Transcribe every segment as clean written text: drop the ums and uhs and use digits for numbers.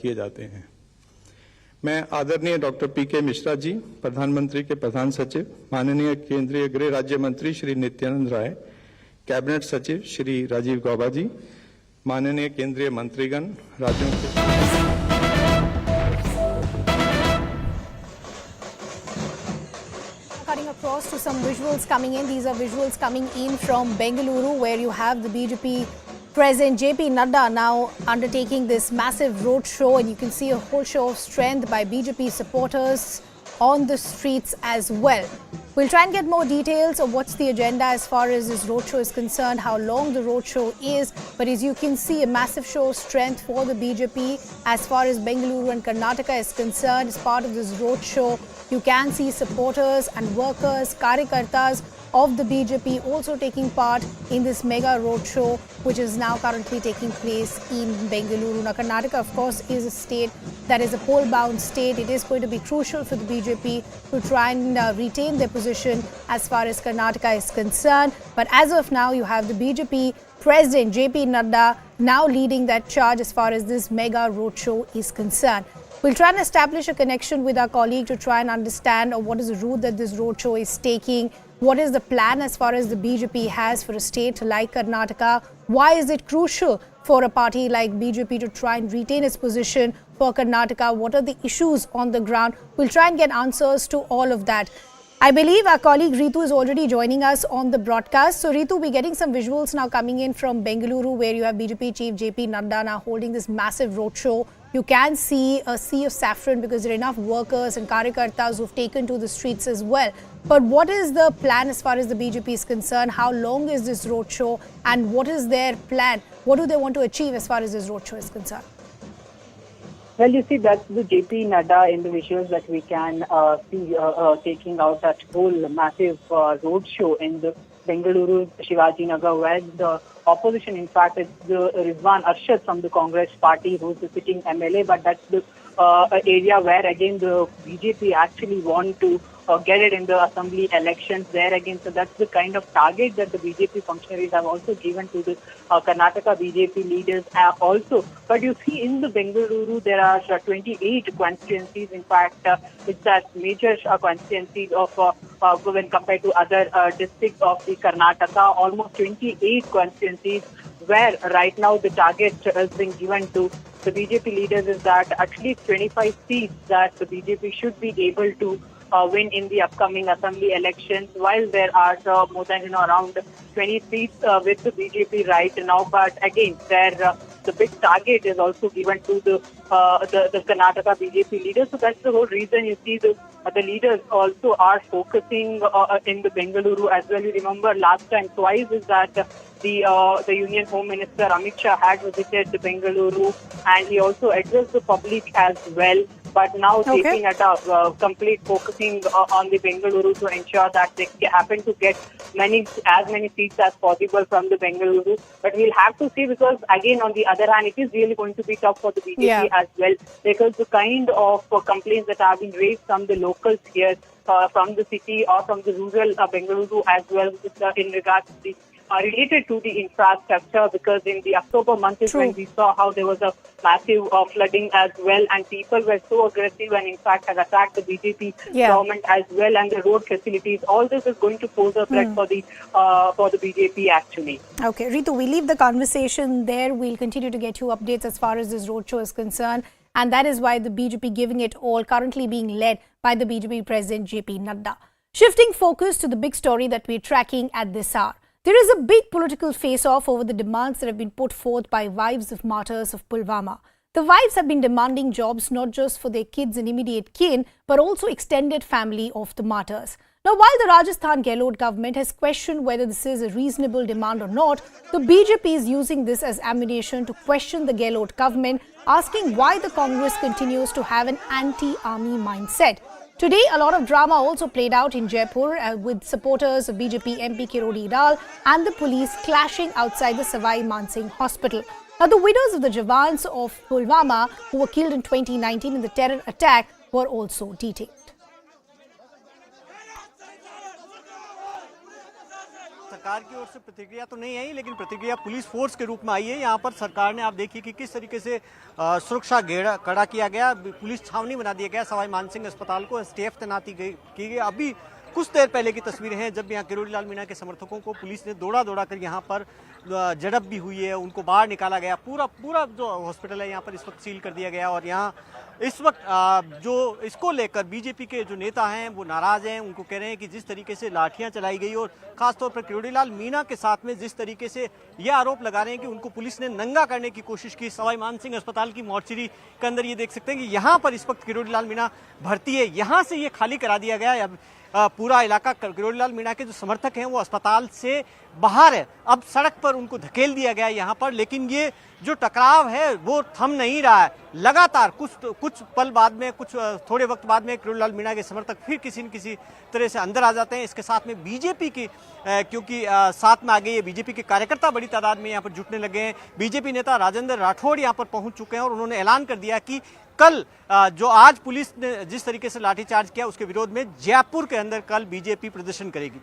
किए जाते हैं। मैं आदरणीय डॉक्टर पीके मिश्रा जी, प्रधानमंत्री के प्रधान सचिव, माननीय केंद्रीय गृह राज्य मंत्री श्री नित्यानंद राय, कैबिनेट सचिव श्री राजीव गौबा जी, माननीय केंद्रीय मंत्रीगण, राज्यों के cutting across to some visuals coming in. These are visuals coming in from Bengaluru, where you have the BJP President JP Nadda now undertaking this massive road show, and you can see a whole show of strength by BJP supporters on the streets as well. We'll try and get more details of what's the agenda as far as this roadshow is concerned, how long the roadshow is. But as you can see, a massive show of strength for the BJP as far as Bengaluru and Karnataka is concerned. As part of this roadshow, you can see supporters and workers, karyakartas of the BJP also taking part in this mega roadshow, which is now currently taking place in Bengaluru. Now, Karnataka, of course, is a state that is a poll-bound state. It is going to be crucial for the BJP to try and retain their position as far as Karnataka is concerned. But as of now, you have the BJP President JP Nadda now leading that charge as far as this mega roadshow is concerned. We'll try and establish a connection with our colleague to try and understand what is the route that this roadshow is taking. What is the plan as far as the BJP has for a state like Karnataka? Why is it crucial for a party like BJP to try and retain its position for Karnataka? What are the issues on the ground? We'll try and get answers to all of that. I believe our colleague Ritu is already joining us on the broadcast. So Ritu, we're getting some visuals now coming in from Bengaluru, where you have BJP Chief JP Nadda now holding this massive roadshow. You can see a sea of saffron because there are enough workers and karyakartas who've taken to the streets as well. But what is the plan as far as the BJP is concerned? How long is this roadshow and what is their plan? What do they want to achieve as far as this roadshow is concerned? Well, you see, that's the JP Nadda in the visuals that we can see taking out that whole massive roadshow in the Bengaluru Shivaji Nagar, where the opposition, in fact, is the Rizwan Arshad from the Congress party, who's the sitting MLA, but that's the area where, again, the BJP actually want to get it in the assembly elections there again. So that's the kind of target that the BJP functionaries have also given to the Karnataka BJP leaders also. But you see, in the Bengaluru, there are 28 constituencies. In fact, it's that major constituencies of when compared to other districts of the Karnataka, almost 28 constituencies where right now the target has been given to the BJP leaders is that at least 25 seats that the BJP should be able to win in the upcoming assembly elections, while there are more than around 20 seats with the BJP right now. But again, the big target is also given to the Karnataka BJP leaders. So that's the whole reason you see the leaders also are focusing in the Bengaluru as well. You remember last time twice is that the Union Home Minister Amit Shah had visited the Bengaluru and he also addressed the public as well. But now taking at a complete focusing on the Bengaluru to ensure that they happen to get as many seats as possible from the Bengaluru. But we'll have to see, because again, on the other hand, it is really going to be tough for the BJP as well, because the kind of complaints that have been raised from the locals here, from the city or from the rural Bengaluru as well, in regards to the related to the infrastructure, because in the October month is when we saw how there was a massive flooding as well, and people were so aggressive and in fact had attacked the BJP government as well, and the road facilities. All this is going to pose a threat for the BJP actually. Okay, Ritu, we leave the conversation there. We'll continue to get you updates as far as this roadshow is concerned, and that is why the BJP giving it all, currently being led by the BJP President JP Nadda. Shifting focus to the big story that we're tracking at this hour. There is a big political face-off over the demands that have been put forth by wives of martyrs of Pulwama. The wives have been demanding jobs not just for their kids and immediate kin, but also extended family of the martyrs. Now, while the Rajasthan Gehlot government has questioned whether this is a reasonable demand or not, the BJP is using this as ammunition to question the Gehlot government, asking why the Congress continues to have an anti-army mindset. Today, a lot of drama also played out in Jaipur with supporters of BJP MP Kirodi Lal and the police clashing outside the Savai Mansingh Hospital. Now, the widows of the jawans of Pulwama who were killed in 2019 in the terror attack were also detained. सरकार की ओर से प्रतिक्रिया तो नहीं आई, लेकिन प्रतिक्रिया police force के रूप में आई है। यहाँ पर सरकार ने आप देखिए कि किस तरीके से सुरक्षा घेरा कड़ा किया गया, पुलिस छावनी बना दिया गया सवाई मानसिंह अस्पताल को, स्टाफ तैनाती की गई। अभी कुछ देर पहले की तस्वीरें हैं जब यहाँ किरोड़ी लाल मीणा के समर्थकों को पुलिस ने दौड़ा कर यहाँ पर झड़प भी हुई है, उनको बाहर निकाला गया। पूरा जो हॉस्पिटल है यहाँ पर इस वक्त सील कर दिया गया और यहाँ इस वक्त जो इसको लेकर बीजेपी के जो नेता हैं वो नाराज हैं। उनको कह रहे हैं कि जिस तरीके से लाठियां चलाई गई और खासतौर पर किरोड़ी लाल मीणा के साथ में जिस तरीके से ये आरोप लगा रहे हैं कि उनको पुलिस ने नंगा करने की कोशिश की। सवाई मानसिंह अस्पताल की मोर्चरी के अंदर ये देख सकते हैं कि यहाँ पर इस वक्त किरोड़ी लाल मीणा भर्ती है, यहाँ से ये खाली करा दिया गया है। अब पूरा इलाका किरोड़ी लाल मीणा के जो समर्थक हैं वो अस्पताल से बाहर है, अब सड़क पर उनको धकेल दिया गया है यहाँ पर। लेकिन ये जो टकराव है वो थम नहीं रहा है, लगातार कुछ पल बाद में, कुछ थोड़े वक्त बाद में किरोड़ी लाल मीणा के समर्थक फिर किसी न किसी तरह से अंदर आ जाते हैं। इसके साथ में बीजेपी की क्योंकि साथ में आ गई है, बीजेपी के कार्यकर्ता बड़ी तादाद में यहाँ पर जुटने लगे हैं। बीजेपी नेता राजेंद्र राठौड़ यहाँ पर पहुंच चुके हैं और उन्होंने ऐलान कर दिया कि कल जो आज पुलिस ने जिस तरीके से लाठीचार्ज किया उसके विरोध में जयपुर के अंदर कल बीजेपी प्रदर्शन करेगी।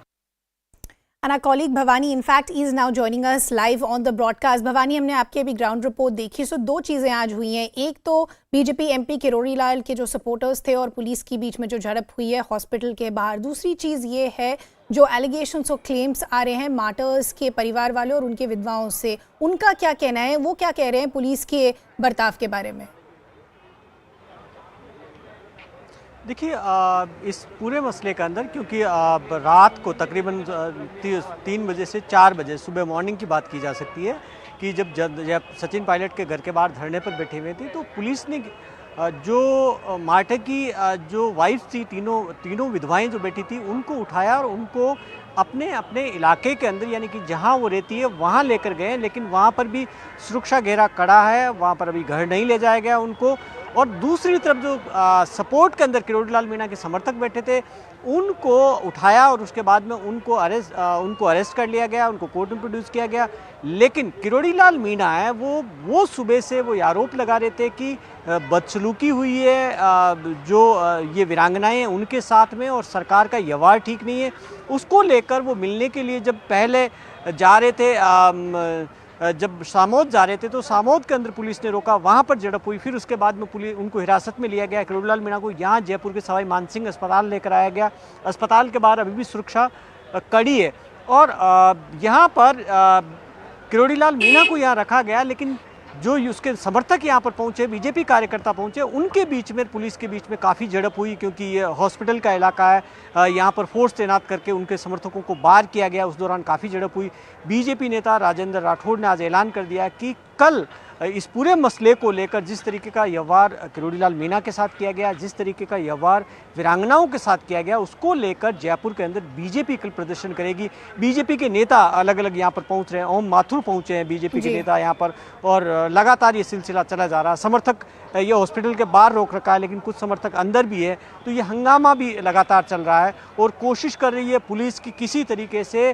And our colleague Bhavani, in fact, is now joining us live on the broadcast. Bhavani, हमने आपकी अभी ग्राउंड रिपोर्ट देखी, सो दो चीज़ें आज हुई हैं। एक तो बीजेपी एमपी किरोड़ी लाल के जो सपोर्टर्स थे और पुलिस के बीच में जो झड़प हुई है हॉस्पिटल के बाहर। दूसरी चीज़ ये है जो एलिगेशंस और क्लेम्स आ रहे हैं मार्टर्स के परिवार वाले और उनके विधवाओं से, उनका क्या कहना है, वो क्या कह रहे हैं पुलिस के बर्ताव के बारे में? देखिए इस पूरे मसले के अंदर क्योंकि रात को तकरीबन 3 बजे से 4 बजे सुबह मॉर्निंग की बात की जा सकती है कि जब सचिन पायलट के घर के बाहर धरने पर बैठे हुए थे तो पुलिस ने जो मार्टर की जो वाइफ थी, तीनों विधवाएं जो बैठी थी, उनको उठाया और उनको अपने इलाके के अंदर यानी कि जहां वो रहती है वहां लेकर गए। लेकिन वहां पर भी सुरक्षा घेरा कड़ा है, वहां पर अभी घर नहीं ले जाया गया उनको। और दूसरी तरफ जो सपोर्ट के अंदर किरोड़ी लाल मीणा के समर्थक बैठे थे उनको उठाया और उसके बाद में उनको अरेस्ट कर लिया गया, उनको कोर्ट में प्रोड्यूस किया गया। लेकिन किरोड़ी लाल मीणा है वो सुबह से वो आरोप लगा रहे थे कि बदसलूकी हुई है जो ये वीरांगनाएं हैं उनके साथ में और सरकार का व्यवहार ठीक नहीं है। उसको लेकर वो मिलने के लिए जब पहले जा रहे थे जब सामोद जा रहे थे तो सामोद के अंदर पुलिस ने रोका, वहां पर झड़प हुई। फिर उसके बाद में पुलिस उनको हिरासत में लिया गया। किरोड़ी लाल मीणा को यहाँ जयपुर के सवाई मानसिंह अस्पताल लेकर आया गया। अस्पताल के बाहर अभी भी सुरक्षा कड़ी है और यहाँ पर किरोड़ी लाल मीणा को यहाँ रखा गया। लेकिन जो उसके समर्थक यहाँ पर पहुँचे, बीजेपी कार्यकर्ता पहुँचे, उनके बीच में पुलिस के बीच में काफ़ी झड़प हुई क्योंकि ये हॉस्पिटल का इलाका है। यहाँ पर फोर्स तैनात करके उनके समर्थकों को बाहर किया गया। उस दौरान काफ़ी झड़प हुई। बीजेपी नेता राजेंद्र राठौड़ ने आज ऐलान कर दिया कि कल इस पूरे मसले को लेकर जिस तरीके का व्यवहार किरोड़ी लाल मीणा के साथ किया गया, जिस तरीके का व्यवहार वीरांगनाओं के साथ किया गया, उसको लेकर जयपुर के अंदर बीजेपी कल प्रदर्शन करेगी। बीजेपी के नेता अलग अलग यहाँ पर पहुँच रहे हैं। ओम माथुर पहुँचे हैं बीजेपी के नेता यहाँ पर और लगातार ये सिलसिला चला जा रहा है। समर्थक ये हॉस्पिटल के बाहर रोक रखा है लेकिन कुछ समर्थक अंदर भी है, तो ये हंगामा भी लगातार चल रहा है और कोशिश कर रही है पुलिस की किसी तरीके से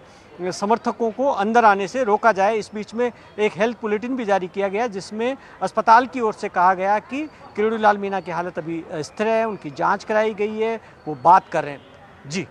समर्थकों को अंदर आने से रोका जाए। इस बीच में एक हेल्थ बुलेटिन भी जारी किया गया जिसमें अस्पताल की ओर से कहा गया कि किरोड़ी लाल मीणा की हालत अभी स्थिर है, उनकी जांच कराई गई है, वो बात कर रहे हैं। जी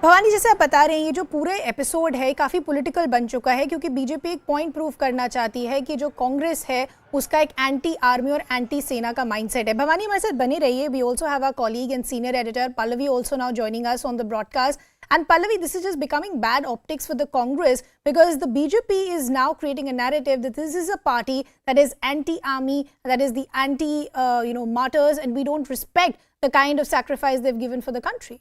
भवानी, जैसे आप बता रहे हैं ये जो पूरे एपिसोड है काफ़ी पॉलिटिकल बन चुका है क्योंकि बीजेपी एक पॉइंट प्रूव करना चाहती है कि जो कांग्रेस है उसका एक एंटी आर्मी और एंटी सेना का माइंडसेट है। भवानी हमारे साथ बने रहिए। We also have our colleague and senior editor Pallavi also now joining us on the broadcast. And Pallavi, this is just becoming bad optics for the Congress because the BJP is now creating a narrative that this is a party that is anti-army, that is the anti-martyrs, and we don't respect the kind of sacrifice they've given for the country.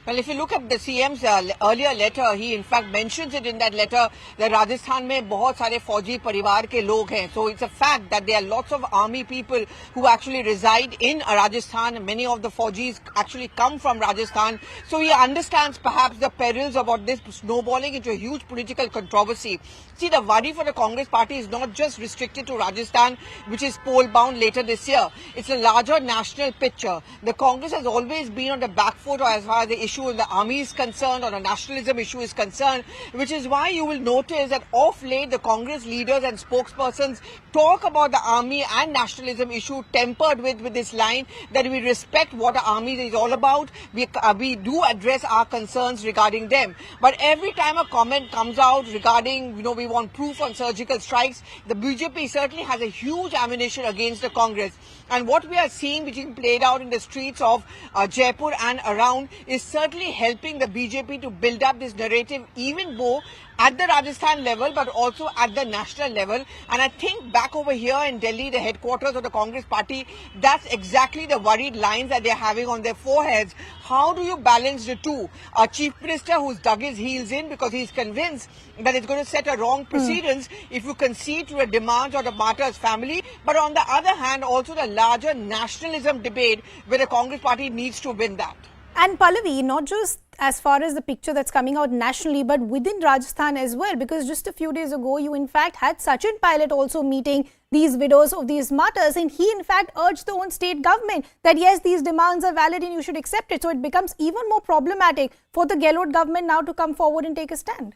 Well, if you look at the CM's earlier letter, he in fact mentions it in that letter that Rajasthan में बहुत सारे फौजी परिवार के लोग हैं. So it's a fact that there are lots of army people who actually reside in Rajasthan. Many of the Faujis actually come from Rajasthan. So he understands perhaps the perils about this snowballing into a huge political controversy. See, the worry for the Congress party is not just restricted to Rajasthan, which is poll-bound later this year. It's a larger national picture. The Congress has always been on the back foot as far as the issue of the army is concerned or the nationalism issue is concerned, which is why you will notice that of late the Congress leaders and spokespersons talk about the army and nationalism issue tempered with this line that we respect what the army is all about. We do address our concerns regarding them. But every time a comment comes out regarding, we want proof on surgical strikes, the BJP certainly has a huge ammunition against the Congress. And what we are seeing, which is played out in the streets of Jaipur and around, is certainly helping the BJP to build up this narrative even more at the Rajasthan level, but also at the national level. And I think back over here in Delhi, the headquarters of the Congress party, that's exactly the worried lines that they're having on their foreheads. How do you balance the two? A chief minister who's dug his heels in because he's convinced that it's going to set a wrong precedence if you concede to the demands of the martyrs family. But on the other hand, also the larger nationalism debate where the Congress party needs to win that. And Pallavi, not just as far as the picture that's coming out nationally, but within Rajasthan as well, because just a few days ago, you in fact had Sachin Pilot also meeting these widows of these martyrs, and he in fact urged the own state government that yes, these demands are valid and you should accept it. So it becomes even more problematic for the Gehlot government now to come forward and take a stand.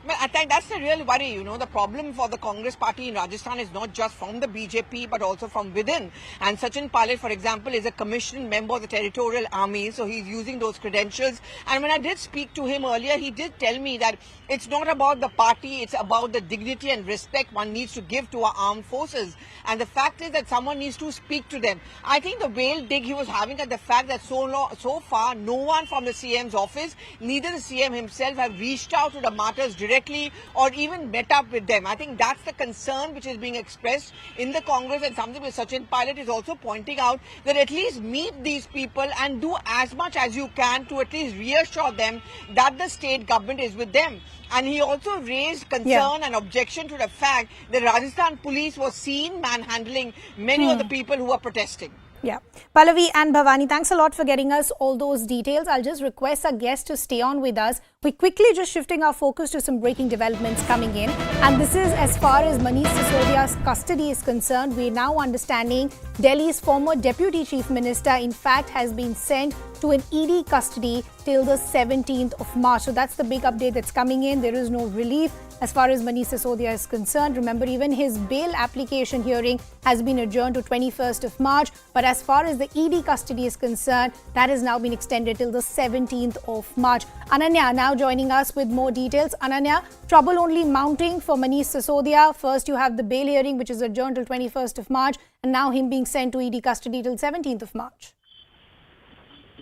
Well, I think that's the real worry. The problem for the Congress party in Rajasthan is not just from the BJP, but also from within. And Sachin Pilot, for example, is a commissioned member of the territorial army, so he's using those credentials. And when I did speak to him earlier, he did tell me that it's not about the party, it's about the dignity and respect one needs to give to our armed forces. And the fact is that someone needs to speak to them. I think the veiled dig he was having at the fact that so far, no one from the CM's office, neither the CM himself, have reached out to the martyrs directly or even met up with them. I think that's the concern which is being expressed in the Congress, and something which Sachin Pilot is also pointing out, that at least meet these people and do as much as you can to at least reassure them that the state government is with them. And he also raised concern and objection to the fact that Rajasthan police was seen manhandling many of the people who were protesting. Yeah. Pallavi and Bhavani, thanks a lot for getting us all those details. I'll just request our guests to stay on with us. We're quickly just shifting our focus to some breaking developments coming in. And this is as far as Manish Sisodia's custody is concerned. We're now understanding Delhi's former Deputy Chief Minister, in fact, has been sent to an ED custody till the 17th of March. So that's the big update that's coming in. There is no relief as far as Manish Sisodia is concerned. Remember, even his bail application hearing has been adjourned to 21st of March. But as far as the ED custody is concerned, that has now been extended till the 17th of March. Ananya now joining us with more details. Ananya, trouble only mounting for Manish Sisodia. First, you have the bail hearing, which is adjourned till 21st of March, and now him being sent to ED custody till 17th of March.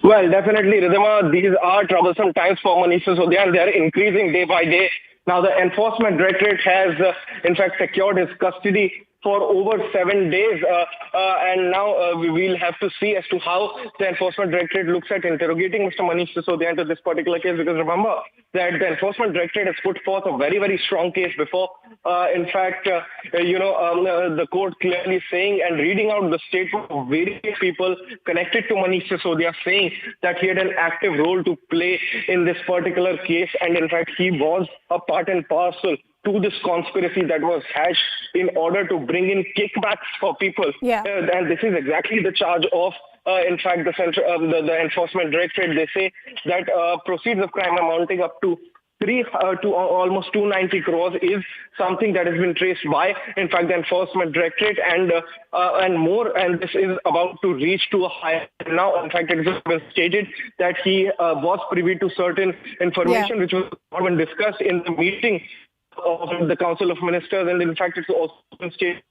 Well, definitely, Ridhima, these are troublesome times for Manish Sisodia, and they are increasing day by day. Now, the Enforcement Directorate has, in fact, secured his custody for over 7 days. And now we will have to see as to how the Enforcement Directorate looks at interrogating Mr. Manish Sisodia into this particular case. Because remember that the Enforcement Directorate has put forth a very, very strong case before. In fact, the court clearly saying and reading out the statement of various people connected to Manish Sisodia, saying that he had an active role to play in this particular case. And in fact, he was a part and parcel to this conspiracy that was hatched in order to bring in kickbacks for people. Yeah. And this is exactly the charge of, in fact, the Enforcement Directorate. They say that proceeds of crime amounting up to almost 290 crores is something that has been traced by, in fact, the Enforcement Directorate, and more. And this is about to reach to a higher. Now, in fact, it has been stated that he was privy to certain information which was not been discussed in the meeting of the Council of Ministers, and in fact, it's also been stated.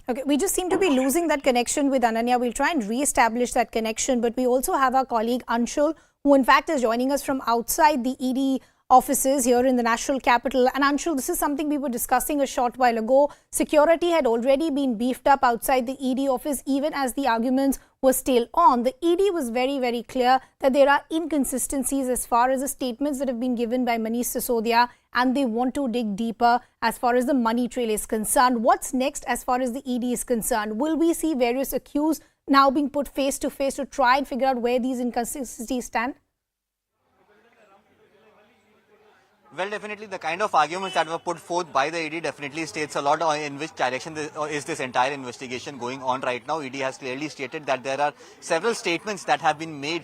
Okay, we just seem to be losing that connection with Ananya. We'll try and re-establish that connection, but we also have our colleague Anshul, who in fact is joining us from outside the ED offices here in the national capital. And Anshul, this is something we were discussing a short while ago. Security had already been beefed up outside the ED office, even as the arguments were still on. The ED was very, very clear that there are inconsistencies as far as the statements that have been given by Manish Sisodia, and they want to dig deeper as far as the money trail is concerned. What's next as far as the ED is concerned? Will we see various accused now being put face to face to try and figure out where these inconsistencies stand? Well, definitely the kind of arguments that were put forth by the ED definitely states a lot on in which direction is this entire investigation going on right now. ED has clearly stated that there are several statements that have been made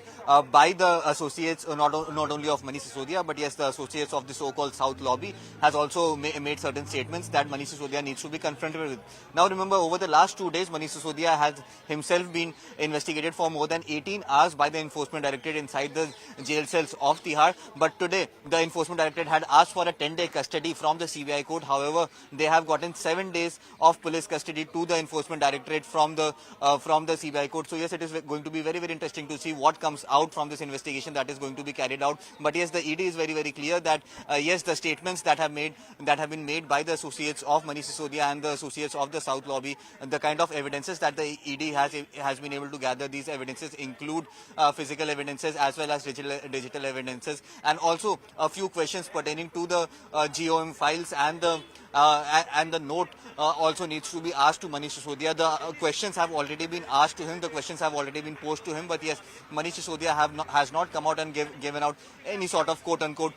by the associates, not only of Manish Sisodia, but yes, the associates of the so-called South Lobby has also made certain statements that Manish Sisodia needs to be confronted with. Now remember, over the last 2 days, Manish Sisodia has himself been investigated for more than 18 hours by the Enforcement Directorate inside the jail cells of Tihar. But today, the Enforcement Directorate had asked for a 10-day custody from the CBI court. However, they have gotten 7 days of police custody to the Enforcement Directorate from the CBI court. So yes, it is going to be very, very interesting to see what comes out from this investigation that is going to be carried out. But yes, the ED is very, very clear that yes, the statements that have been made by the associates of Manish Sisodia and the associates of the South Lobby, the kind of evidences that the ED has been able to gather, these evidences include physical evidences as well as digital evidences, and also a few questions pertaining to the GOM files and the note also needs to be asked to Manish Sisodia. The questions have already been asked to him, the questions have already been posed to him, but yes, Manish Sisodia has not come out and given out any sort of quote-unquote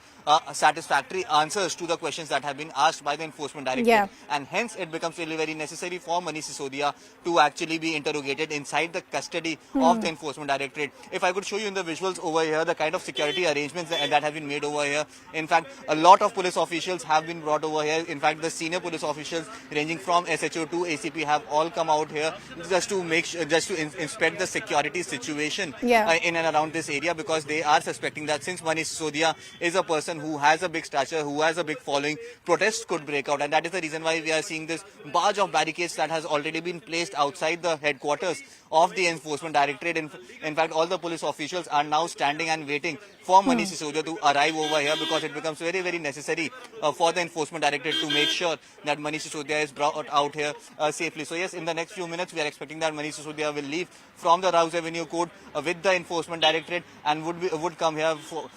satisfactory answers to the questions that have been asked by the Enforcement Directorate. Yeah. And hence it becomes really very necessary for Manish Sisodia to actually be interrogated inside the custody of the Enforcement Directorate. If I could show you in the visuals over here, the kind of security arrangements that have been made over here. In fact, a lot of police officials have been brought over here. In fact, the senior police officials ranging from SHO to ACP have all come out here just to inspect the security situation in and around this area, because they are suspecting that since Manish Sisodia is a person who has a big stature, who has a big following, protests could break out, and that is the reason why we are seeing this barrage of barricades that has already been placed outside the headquarters of the Enforcement Directorate. In fact, all the police officials are now standing and waiting for Manish Sisodia to arrive over here, because it becomes very, very necessary for the Enforcement Directorate to make sure that Manish Sisodia is brought out here safely. So yes, in the next few minutes, we are expecting that Manish Sisodia will leave from the Rouse Avenue court with the Enforcement Directorate and would come here for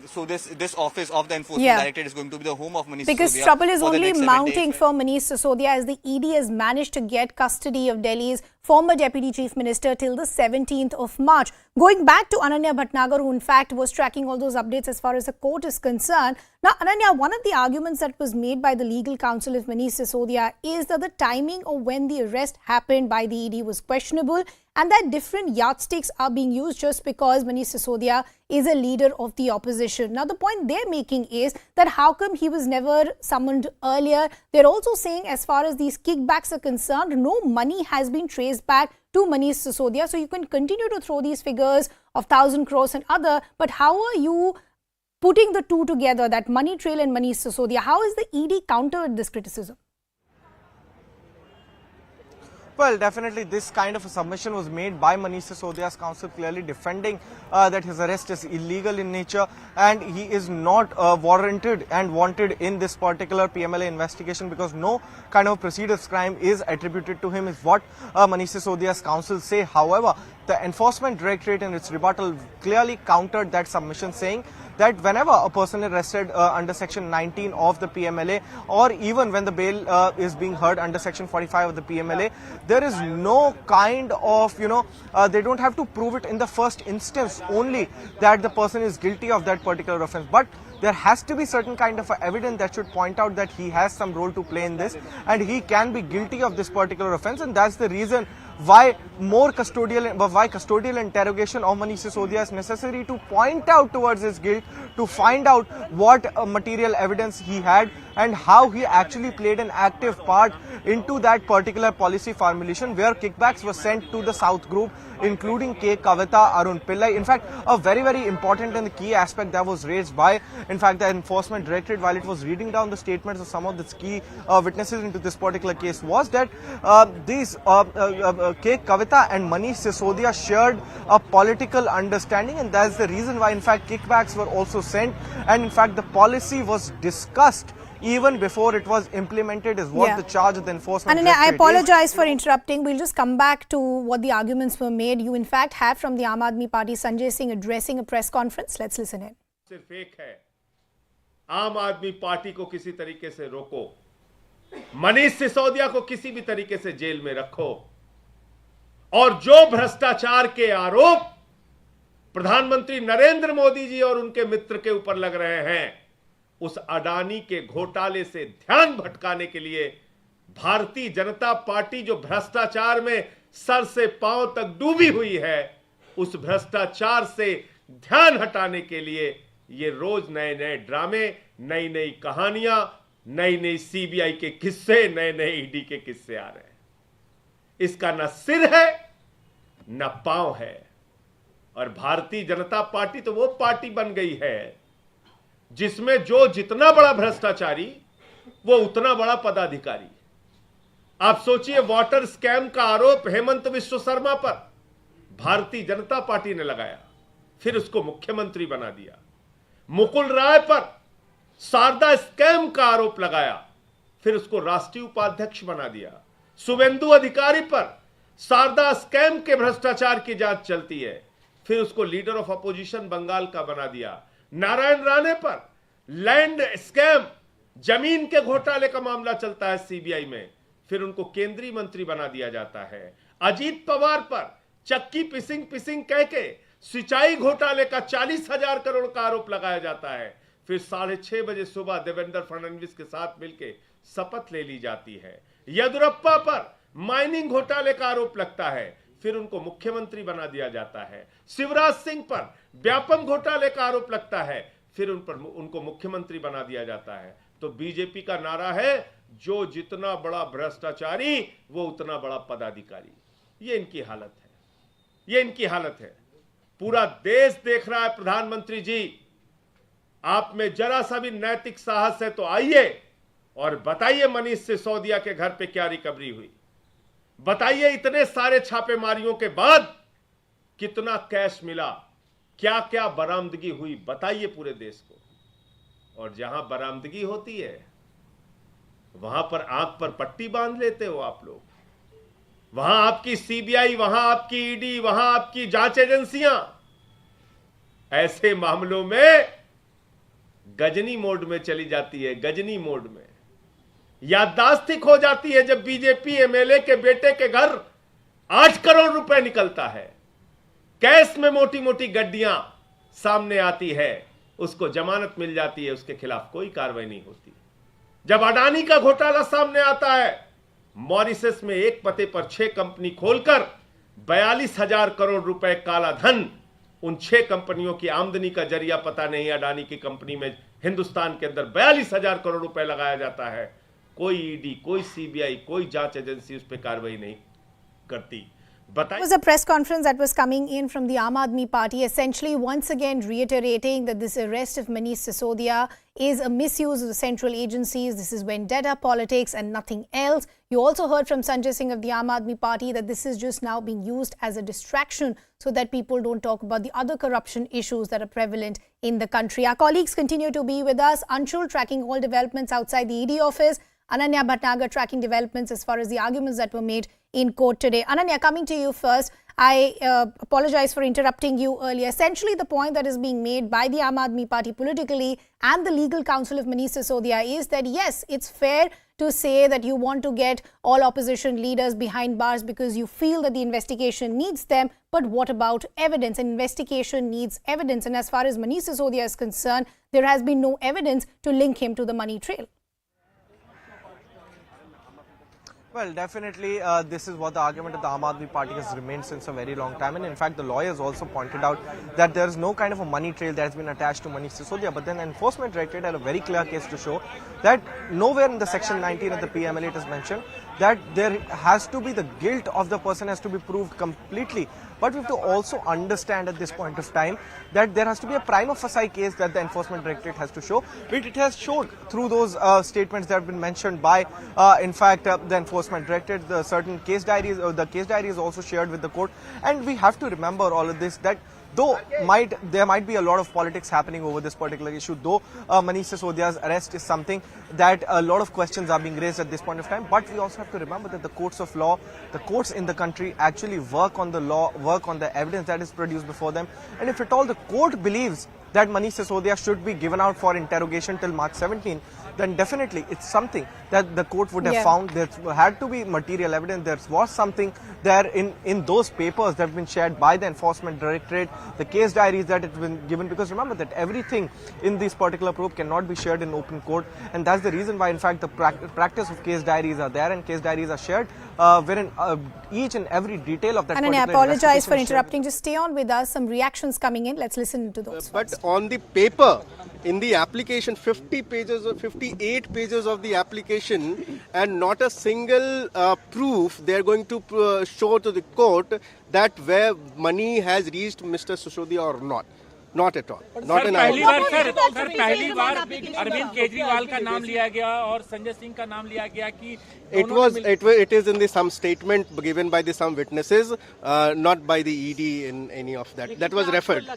so this office of the Enforcement Directorate is going to be the home of Manish Sisodia. Because trouble is only mounting days. for Manish Sisodia as the ED has managed to get custody of Delhi's former Deputy Chief Minister till the 17th of March. Going back to Ananya Bhatnagar, who in fact was tracking all those updates as far as the court is concerned. Now, Ananya, one of the arguments that was made by the legal counsel of Manish Sisodia is that the timing of when the arrest happened by the ED was questionable, and that different yardsticks are being used just because Manish Sisodia is a leader of the opposition. Now, the point they're making is that how come he was never summoned earlier? They're also saying as far as these kickbacks are concerned, no money has been traced back to Manish Sisodia. So you can continue to throw these figures of 1,000 crores and other, but how are you putting the two together, that money trail and Manish Sisodia? How is the ED countered this criticism? Well, definitely this kind of a submission was made by Manish Sisodia's counsel, clearly defending that his arrest is illegal in nature and he is not warranted and wanted in this particular PMLA investigation, because no kind of procedures crime is attributed to him, is what Manish Sisodia's counsel say. However, the Enforcement Directorate in its rebuttal clearly countered that submission, saying that whenever a person is arrested under Section 19 of the PMLA, or even when the bail is being heard under Section 45 of the PMLA, there is no kind of, they don't have to prove it in the first instance only that the person is guilty of that particular offence. But there has to be certain kind of evidence that should point out that he has some role to play in this and he can be guilty of this particular offence, and that's the reason why custodial interrogation of Manish Sisodia is necessary, to point out towards his guilt, to find out what material evidence he had and how he actually played an active part into that particular policy formulation where kickbacks were sent to the South group, including K. Kavita, Arun Pillai. In fact, a very, very important and key aspect that was raised by, in fact, the Enforcement Directorate while it was reading down the statements of some of the key witnesses into this particular case was that these K. Kavita and Manish Sisodia shared a political understanding, and that's the reason why, in fact, kickbacks were also sent, and in fact, the policy was discussed even before it was implemented, is what the charge of the Enforcement Directorate I apologize for interrupting. We'll just come back to what the arguments were made. You in fact have from the Aam Aadmi Party Sanjay Singh addressing a press conference. Let's listen in. सिर्फ एक है, आम आदमी party को किसी तरीके से रोको, मनीष सिसोदिया को किसी भी तरीके से जेल में रखो, और जो भ्रष्टाचार के आरोप प्रधानमंत्री नरेंद्र मोदी जी और उनके मित्र के ऊपर लग रहे हैं उस अडानी के घोटाले से ध्यान भटकाने के लिए भारतीय जनता पार्टी जो भ्रष्टाचार में सर से पांव तक डूबी हुई है, उस भ्रष्टाचार से ध्यान हटाने के लिए ये रोज नए नए ड्रामे, नई नई कहानियां, नई नई सीबीआई के किस्से, नए नए ईडी के किस्से आ रहे हैं। इसका न सिर है न पांव है। और भारतीय जनता पार्टी तो वो पार्टी बन गई है जिसमें जो जितना बड़ा भ्रष्टाचारी वो उतना बड़ा पदाधिकारी। आप सोचिए, वाटर स्कैम का आरोप हेमंत विश्व शर्मा पर भारतीय जनता पार्टी ने लगाया, फिर उसको मुख्यमंत्री बना दिया। मुकुल राय पर शारदा स्कैम का आरोप लगाया, फिर उसको राष्ट्रीय उपाध्यक्ष बना दिया। शुभेंदु अधिकारी पर शारदा स्कैम के भ्रष्टाचार की जांच चलती है, फिर उसको लीडर ऑफ अपोजिशन बंगाल का बना दिया। नारायण राणे पर लैंड स्कैम, जमीन के घोटाले का मामला चलता है सीबीआई में, फिर उनको केंद्रीय मंत्री बना दिया जाता है। अजीत पवार पर चक्की पिसिंग कह के सिंचाई घोटाले का 40,000 करोड़ का आरोप लगाया जाता है, फिर 6:30 बजे सुबह देवेंद्र फडणवीस के साथ मिलकर शपथ ले ली जाती है। येदियुरप्पा पर माइनिंग घोटाले का आरोप लगता है, फिर उनको मुख्यमंत्री बना दिया जाता है। शिवराज सिंह पर व्यापम घोटाले का आरोप लगता है, फिर उनको मुख्यमंत्री बना दिया जाता है। तो बीजेपी का नारा है, जो जितना बड़ा भ्रष्टाचारी वो उतना बड़ा पदाधिकारी। ये इनकी हालत है, ये इनकी हालत है। पूरा देश देख रहा है। प्रधानमंत्री जी, आप में जरा सा भी नैतिक साहस है तो आइए और बताइए मनीष सिसोदिया के घर पे क्या रिकवरी हुई। बताइए इतने सारे छापेमारियों के बाद कितना कैश मिला, क्या क्या बरामदगी हुई, बताइए पूरे देश को। और जहां बरामदगी होती है वहां पर आंख पर पट्टी बांध लेते हो आप लोग। वहां आपकी सीबीआई, वहां आपकी ईडी, वहां आपकी जांच एजेंसियां ऐसे मामलों में गजनी मोड में चली जाती है, गजनी मोड में। याददाश्त ही खो जाती है जब बीजेपी एमएलए के बेटे के घर 8 करोड़ रुपए निकलता है, कैश में मोटी मोटी गड्डियां सामने आती है, उसको जमानत मिल जाती है, उसके खिलाफ कोई कार्रवाई नहीं होती। जब अडानी का घोटाला सामने आता है, मॉरिशस में एक पते पर 6 कंपनी खोलकर 42,000 करोड़ रुपए काला धन, उन 6 कंपनियों की आमदनी का जरिया पता नहीं, अडानी की कंपनी में हिंदुस्तान के अंदर 42,000 करोड़ रुपए लगाया जाता है। कोई ईडी, कोई सीबीआई, कोई जांच एजेंसी उस पर कार्रवाई नहीं करती। It was a press conference that was coming in from the Aam Aadmi Party, essentially once again reiterating that this arrest of Manish Sisodia is a misuse of the central agencies. This is vendetta politics and nothing else. You also heard from Sanjay Singh of the Aam Aadmi Party that this is just now being used as a distraction so that people don't talk about the other corruption issues that are prevalent in the country. Our colleagues continue to be with us. Anshul tracking all developments outside the ED office. Ananya Bhatnagar tracking developments as far as the arguments that were made in court today. Ananya, coming to you first, I apologize for interrupting you earlier. Essentially, the point that is being made by the Aam Aadmi Party politically and the legal counsel of Manish Sisodia is that yes, it's fair to say that you want to get all opposition leaders behind bars because you feel that the investigation needs them. But what about evidence? An investigation needs evidence. And as far as Manish Sisodia is concerned, there has been no evidence to link him to the money trail. Well, definitely, this is what the argument of the Aam Aadmi Party has remained since a very long time. And in fact, the lawyers also pointed out that there is no kind of a money trail that has been attached to Manish Sisodia. But then the Enforcement Directorate had a very clear case to show that nowhere in the Section 19 of the PMLA it is mentioned that there has to be the guilt of the person has to be proved completely. But we have to also understand at this point of time that there has to be a prima facie case that the Enforcement Directorate has to show, which it has shown through those statements that have been mentioned by, in fact, the Enforcement Directorate. The certain case diaries, the case diary is also shared with the court. And we have to remember all of this, that though there might be a lot of politics happening over this particular issue, though Manish Sisodia's arrest is something that a lot of questions are being raised at this point of time, but we also have to remember that the courts of law, the courts in the country actually work on the law, work on the evidence that is produced before them. And if at all the court believes that Manish Sisodia should be given out for interrogation till March 17, then definitely it's something that the court would have Yeah. found. There had to be material evidence. There was something there in those papers that have been shared by the Enforcement Directorate, the case diaries that have been given, because remember that everything in this particular probe cannot be shared in open court, and that's the reason why in fact the practice of case diaries are there, and case diaries are shared wherein each and every detail of that And I particular apologize for investigation is shared. interrupting. Just stay on with us. Some reactions coming in. Let's listen to those. But on the paper, in the application, 50 pages or 58 pages of the application, and not a single proof they are going to show to the court that where money has reached Mr. Sisodia or not. Not at all. Not an पहली iota. बार पहली बार अरविंद केजरीवाल का नाम लिया गया और संजय सिंह का नाम लिया गया कि It is in the some statement given by the some witnesses, not by the ED in any of that. That was referred. So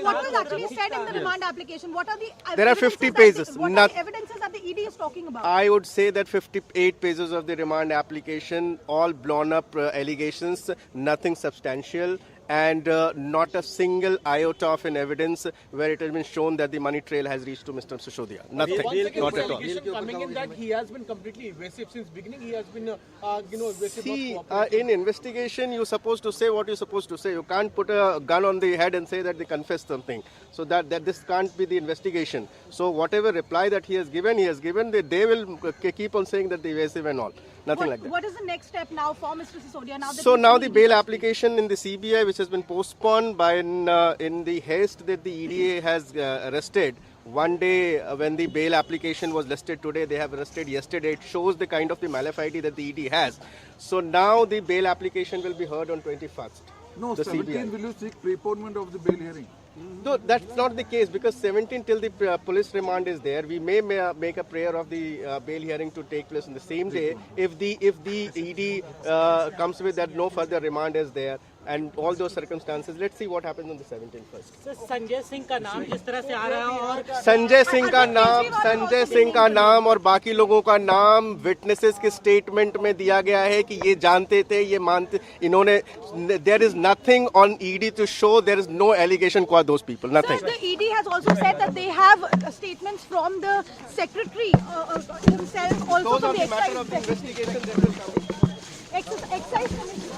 what was actually said in the remand application? What are the There are 50 pages. What are the evidences that the ED is talking about? I would say that 58 pages of the remand application, all blown up allegations, nothing substantial, and not a single iota of an evidence where it has been shown that the money trail has reached to Mr. Sisodia. Nothing. Not at all. coming in that he has been completely evasive since beginning. He has been, evasive. See, in investigation, you're supposed to say what you're supposed to say. You can't put a gun on the head and say that they confessed something. So that this can't be the investigation. So whatever reply that he has given, they will keep on saying that they're evasive and all. Nothing like that. What is the next step now for Mr. Sisodia? So now the bail application in the CBI, which has been postponed by in the haste that the EDA has arrested. One day when the bail application was listed today, they have arrested yesterday. It shows the kind of the malafide that the ED has. So now the bail application will be heard on 21st. No, the 17 CBI. will you seek preponement of the bail hearing? No, that's not the case, because 17 till the police remand is there. We may make a prayer of the bail hearing to take place on the same day if the ED comes with that no further remand is there. And all those circumstances, let's see what happens on the 17th first. Sanjay Singh का नाम जिस तरह से आ रहा है और संजय सिंह का नाम और बाकी लोगों का नाम विटनेसेस के स्टेटमेंट में दिया गया है कि ये जानते थे, ये मानते, इन्होंने, there is nothing on ED to show, there is no allegation for those people, nothing. Sir, the ED has also said that they have statements from the secretary himself, also Those from are the the matter of investigation that will come. excise commission.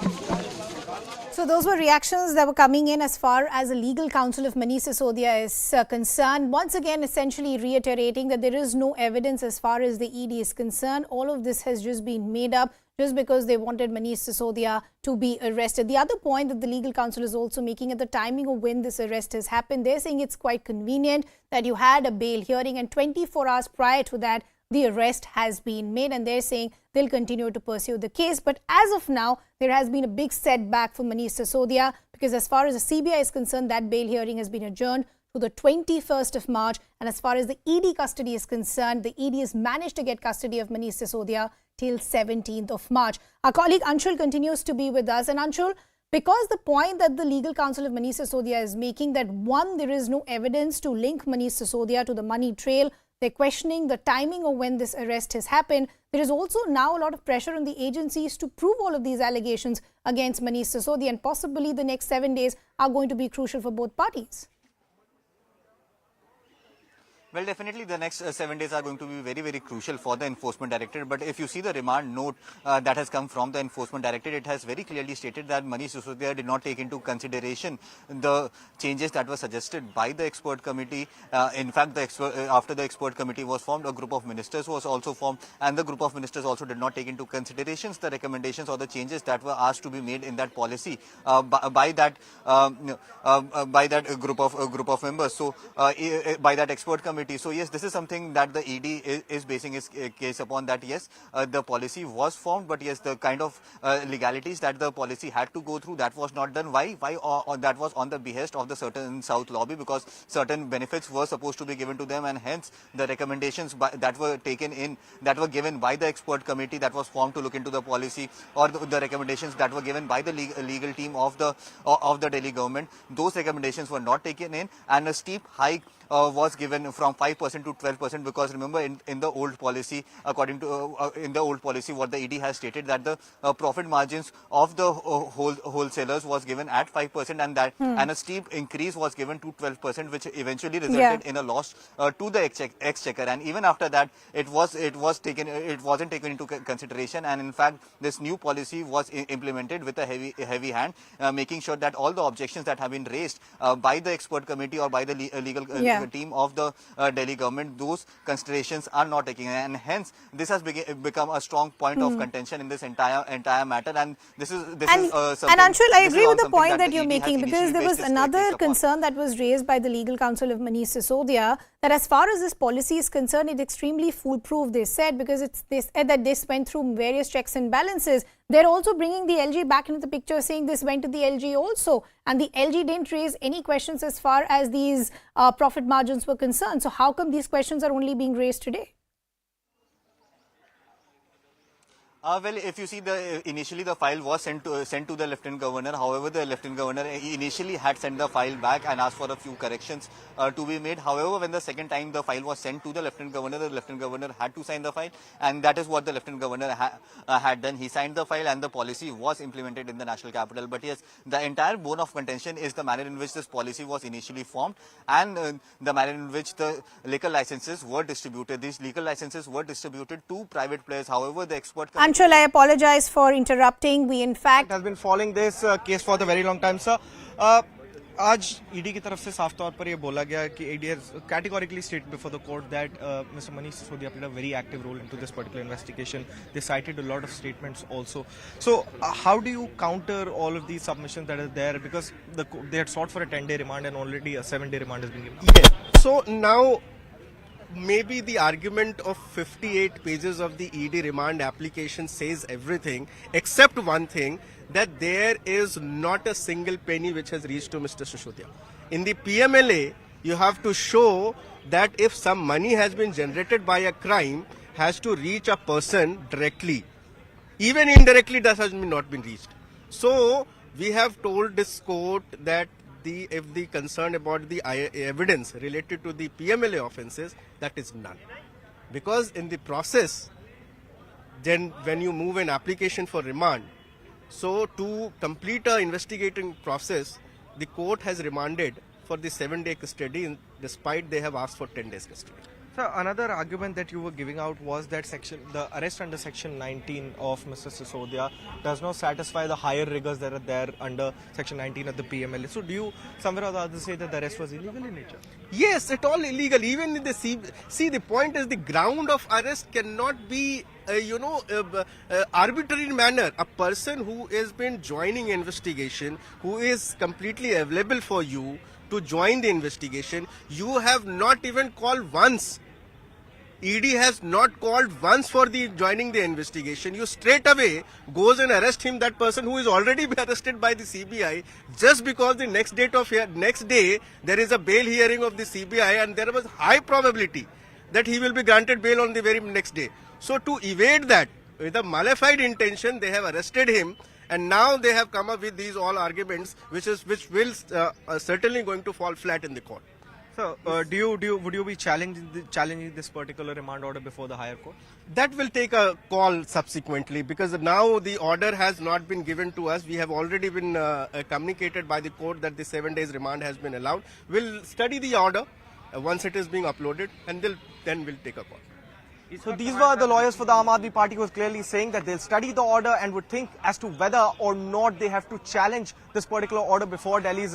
So those were reactions that were coming in as far as the legal counsel of Manish Sisodia is concerned. Once again, essentially reiterating that there is no evidence as far as the ED is concerned. All of this has just been made up just because they wanted Manish Sisodia to be arrested. The other point that the legal counsel is also making at the timing of when this arrest has happened, they're saying it's quite convenient that you had a bail hearing and 24 hours prior to that, the arrest has been made, and they're saying they'll continue to pursue the case. But as of now, there has been a big setback for Manish Sisodia, because as far as the CBI is concerned, that bail hearing has been adjourned to the 21st of March. And as far as the ED custody is concerned, the ED has managed to get custody of Manish Sisodia till 17th of March. Our colleague Anshul continues to be with us. And Anshul, because the point that the legal counsel of Manish Sisodia is making, that one, there is no evidence to link Manish Sisodia to the money trail. They're questioning the timing of when this arrest has happened. There is also now a lot of pressure on the agencies to prove all of these allegations against Manish Sisodia, and possibly the next 7 days are going to be crucial for both parties. Well, definitely the next 7 days are going to be very, very crucial for the Enforcement Directorate. But if you see the remand note that has come from the Enforcement Directorate, it has very clearly stated that Manish Sisodia did not take into consideration the changes that were suggested by the expert committee. In fact, after the expert committee was formed, a group of ministers was also formed, and the group of ministers also did not take into considerations the recommendations or the changes that were asked to be made in that policy by that group of members. So by that expert committee. So yes, this is something that the ED is basing its case upon, that yes, the policy was formed, but yes, the kind of legalities that the policy had to go through, that was not done. Why that was on the behest of the certain South lobby, because certain benefits were supposed to be given to them, and hence the recommendations that were given by the expert committee that was formed to look into the policy, or the recommendations that were given by the legal team of the Delhi government, those recommendations were not taken in, and a steep hike was given from 5% to 12%, because remember in the old policy, according to in the old policy, what the ED has stated, that the profit margins of the wholesalers was given at 5%, and that and a steep increase was given to 12%, which eventually resulted in a loss to the exchequer. And even after that, it wasn't taken into consideration, and in fact this new policy was implemented with a heavy hand, making sure that all the objections that have been raised by the expert committee or by the legal team of the Delhi government, those considerations are not taken, and hence this has become a strong point of contention in this entire matter. And this is something, and Anshul, I agree with the point that the you're ED making, because there was another concern that was raised by the legal counsel of Manish Sisodia, that as far as this policy is concerned, it's extremely foolproof, they said, because they said that this went through various checks and balances. They're also bringing the LG back into the picture, saying this went to the LG also, and the LG didn't raise any questions as far as these profit margins were concerned. So how come these questions are only being raised today? Well, if you see, initially the file was sent to the Lieutenant Governor. However, the Lieutenant Governor initially had sent the file back and asked for a few corrections to be made. However, when the second time the file was sent to the Lieutenant Governor had to sign the file, and that is what the Lieutenant Governor had done. He signed the file and the policy was implemented in the national capital. But yes, the entire bone of contention is the manner in which this policy was initially formed, and the manner in which the liquor licenses were distributed. These liquor licenses were distributed to private players. However, the expert Anshul, I apologize for interrupting. We in fact has been following this case for the very long time, sir. आज ED की तरफ से साफ तौर पर ये बोला गया कि ED has categorically stated before the court that Mr. Manish Sisodia played a very active role into this particular investigation. They cited a lot of statements also. So how do you counter all of these submissions that are there, because they had sought for a 10-day remand and already a 7-day remand has been given? Yes. So now maybe the argument of 58 pages of the ED remand application says everything except one thing, that there is not a single penny which has reached to Mr. Sisodia. In the PMLA, you have to show that if some money has been generated by a crime, has to reach a person directly. Even indirectly, that has not been reached. So we have told this court that if the concern about the evidence related to the PMLA offences, that is none. Because in the process, then when you move an application for remand, so to complete an investigating process, the court has remanded for the 7-day custody, despite they have asked for 10 days custody. So another argument that you were giving out was that the arrest under section 19 of Mr. Sisodia does not satisfy the higher rigors that are there under section 19 of the PMLA. So do you somewhere or the other say that the arrest was illegal in nature? Yes, it all illegal. Even in the see, the point is the ground of arrest cannot be arbitrary manner. A person who has been joining investigation, who is completely available for you to join the investigation, you have not even called once. ED has not called once for the joining the investigation. You straight away goes and arrest him, that person who is already arrested by the CBI, just because the next day there is a bail hearing of the CBI, and there was high probability that he will be granted bail on the very next day. So to evade that, with a malified intention, they have arrested him. And now they have come up with these all arguments, which will certainly going to fall flat in the court. So, would you be challenging this particular remand order before the higher court? That will take a call subsequently, because now the order has not been given to us. We have already been communicated by the court that the 7 days remand has been allowed. We'll study the order once it is being uploaded, and then we'll take a call. So these were the lawyers for the Aam Aadmi Party who was clearly saying that they'll study the order and would think as to whether or not they have to challenge this particular order before Delhi's,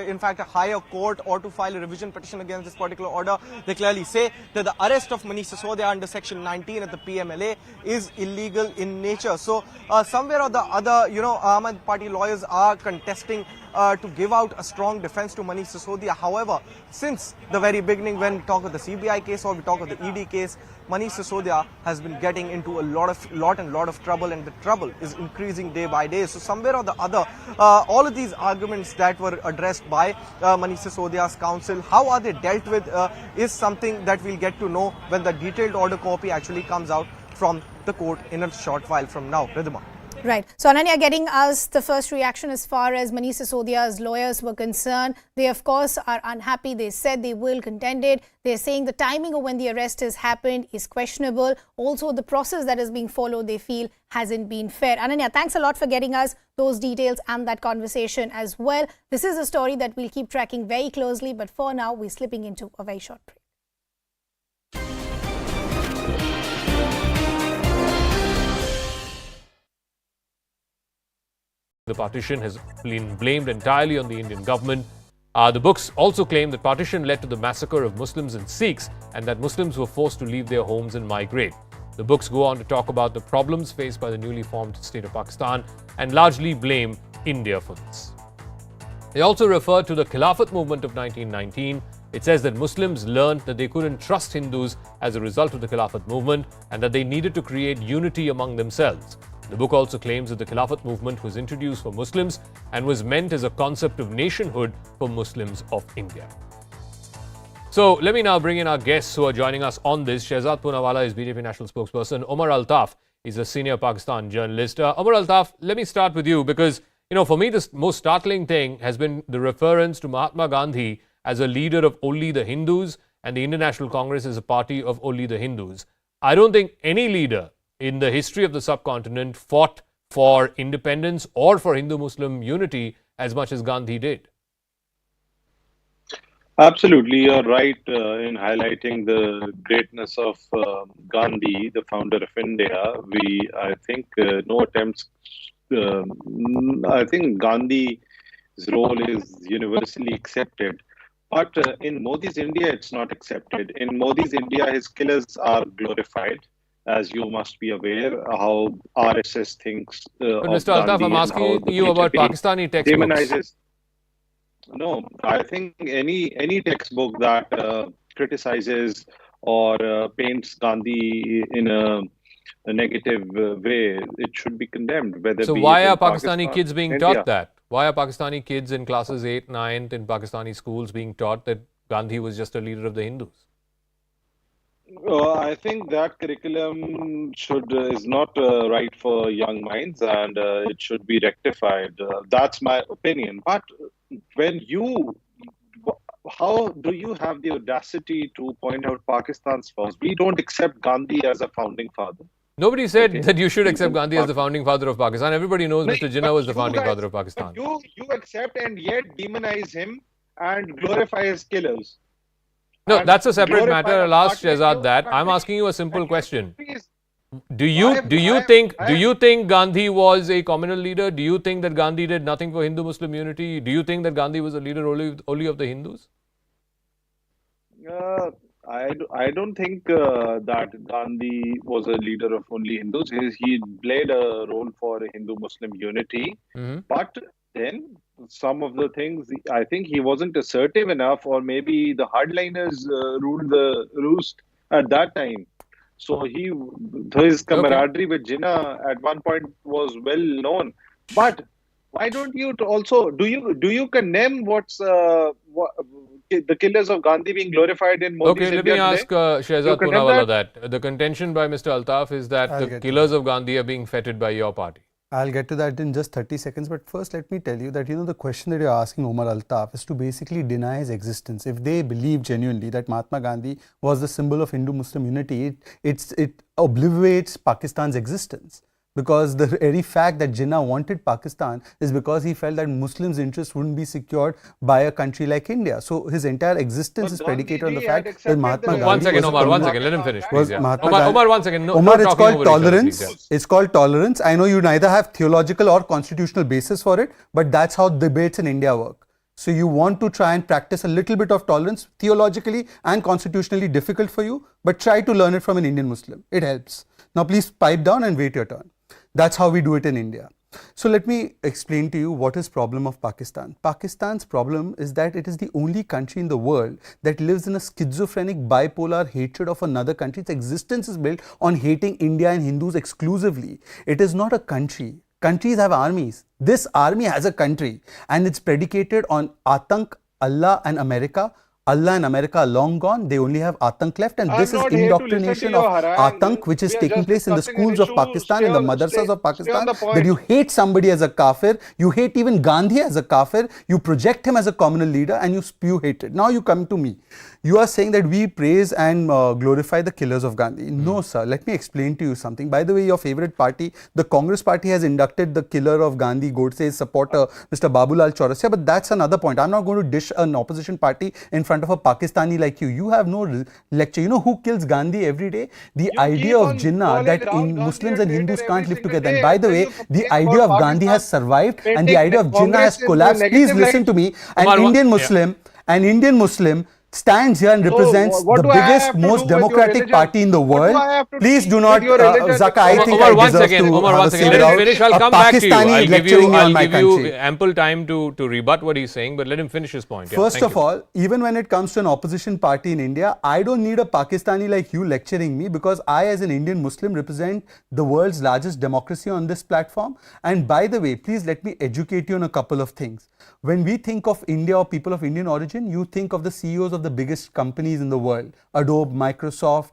in fact, a higher court, or to file a revision petition against this particular order. They clearly say that the arrest of Manish Sisodia under section 19 of the PMLA is illegal in nature. So somewhere or the other, Aam Aadmi Party lawyers are contesting to give out a strong defense to Manish Sisodia. However, since the very beginning, when we talk of the CBI case or we talk of the ED case, Manish Sisodia has been getting into a lot of trouble, and the trouble is increasing day by day. So somewhere or the other, all of these arguments that were addressed by Manish Sisodia's counsel, how are they dealt with is something that we'll get to know when the detailed order copy actually comes out from the court in a short while from now. Ridhima. Right. So, Ananya, getting us the first reaction as far as Manish Sisodia's lawyers were concerned. They, of course, are unhappy. They said they will contend it. They're saying the timing of when the arrest has happened is questionable. Also, the process that is being followed, they feel, hasn't been fair. Ananya, thanks a lot for getting us those details and that conversation as well. This is a story that we'll keep tracking very closely. But for now, we're slipping into a very short break. The partition has been blamed entirely on the Indian government. The books also claim that partition led to the massacre of Muslims and Sikhs and that Muslims were forced to leave their homes and migrate. The books go on to talk about the problems faced by the newly formed state of Pakistan and largely blame India for this. They also refer to the Khilafat movement of 1919. It says that Muslims learned that they couldn't trust Hindus as a result of the Khilafat movement and that they needed to create unity among themselves. The book also claims that the Khilafat movement was introduced for Muslims and was meant as a concept of nationhood for Muslims of India. So let me now bring in our guests who are joining us on this. Shehzad Poonawala is BJP national spokesperson. Omar Altaf is a senior Pakistan journalist. Omar Altaf, let me start with you because, for me, the most startling thing has been the reference to Mahatma Gandhi as a leader of only the Hindus and the Indian National Congress as a party of only the Hindus. I don't think any leader in the history of the subcontinent fought for independence or for Hindu-Muslim unity as much as Gandhi did. Absolutely, you're right in highlighting the greatness of Gandhi, the founder of India. I think no attempts. I think Gandhi's role is universally accepted. But in Modi's India, it's not accepted. In Modi's India, his killers are glorified. As you must be aware, how RSS thinks. But Mr. Altaf, I'm asking you about Pakistani textbooks. No, I think any textbook that criticizes or paints Gandhi in a negative way, it should be condemned. So why are Pakistani kids being taught that? Why are Pakistani kids in classes 8, 9 in Pakistani schools being taught that Gandhi was just a leader of the Hindus? I think that curriculum is not right for young minds and it should be rectified. That's my opinion. But how do you have the audacity to point out Pakistan's flaws? We don't accept Gandhi as a founding father. Nobody said that you should accept Gandhi as the founding father of Pakistan. Everybody knows Mr. Jinnah was the founding father of Pakistan. You accept and yet demonize him and glorify his killers. No, that's a separate matter. I'll ask Shehzad that. I'm asking you a simple question. Do you think Gandhi was a communal leader? Do you think that Gandhi did nothing for Hindu-Muslim unity? Do you think that Gandhi was a leader only of the Hindus? I don't think that Gandhi was a leader of only Hindus. He played a role for Hindu-Muslim unity. But then some of the things, I think he wasn't assertive enough, or maybe the hardliners ruled the roost at that time. So his camaraderie with Jinnah at one point was well known. But why don't you also do you condemn the killers of Gandhi being glorified in Modi's India? Okay, let me ask Shehzad Poonawala that. The contention by Mr. Altaf is that the killers of Gandhi are being feted by your party. I'll get to that in just 30 seconds. But first, let me tell you that, the question that you're asking Omar Altaf is to basically deny his existence. If they believe genuinely that Mahatma Gandhi was the symbol of Hindu-Muslim unity, it obliterates Pakistan's existence. Because the very fact that Jinnah wanted Pakistan is because he felt that Muslims' interests wouldn't be secured by a country like India. So his entire existence is predicated on the fact that Mahatma Gandhi. One second, Omar, let him finish. Please, Omar, one second. Omar, it's called tolerance. It's called tolerance. I know you neither have theological or constitutional basis for it, but that's how debates in India work. So you want to try and practice a little bit of tolerance, theologically and constitutionally difficult for you, but try to learn it from an Indian Muslim. It helps. Now please pipe down and wait your turn. That's how we do it in India. So let me explain to you what is problem of Pakistan. Pakistan's problem is that it is the only country in the world that lives in a schizophrenic bipolar hatred of another country. Its existence is built on hating India and Hindus exclusively. It is not a country. Countries have armies. This army has a country and it's predicated on Atank, Allah and America. Allah and America are long gone. They only have Atank left, and this is not here to listen to indoctrination your of harangue. Atank, which is We are taking just place in the discussing an schools of issue. Pakistan, in the madrasas of Pakistan, the point. that you hate somebody as a kafir, you hate even Gandhi as a kafir, you project him as a communal leader, and you spew hatred. Now you come to me. You are saying that we praise and glorify the killers of Gandhi. No, sir. Let me explain to you something. By the way, your favorite party, the Congress party, has inducted the killer of Gandhi, Godse's supporter, Mr. Babulal Chaurasia, but that's another point. I'm not going to dish an opposition party in front of a Pakistani like you. You have no lecture. You know who kills Gandhi every day? The idea of Jinnah, that Muslims and Hindus can't live together. And by the way, the idea of Gandhi has survived and the idea of Jinnah has collapsed. Please listen to me. An Indian Muslim stands here and represents the biggest, most democratic party in the world. Please do not, Zaka, I think I deserve to Let him finish. I'll come back to you. I'll give you ample time to rebut what he's saying, but let him finish his point. Yeah, First of all, even when it comes to an opposition party in India, I don't need a Pakistani like you lecturing me, because I, as an Indian Muslim, represent the world's largest democracy on this platform. And by the way, please let me educate you on a couple of things. When we think of India or people of Indian origin, you think of the CEOs of the biggest companies in the world, Adobe, Microsoft,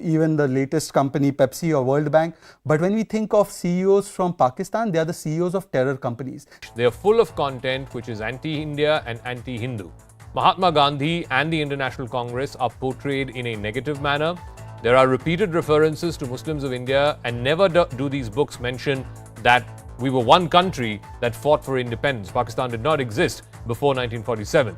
even the latest company, Pepsi or World Bank. But when we think of CEOs from Pakistan, they are the CEOs of terror companies. They are full of content which is anti-India and anti-Hindu. Mahatma Gandhi and the International Congress are portrayed in a negative manner. There are repeated references to Muslims of India, and never do these books mention that we were one country that fought for independence. Pakistan did not exist before 1947.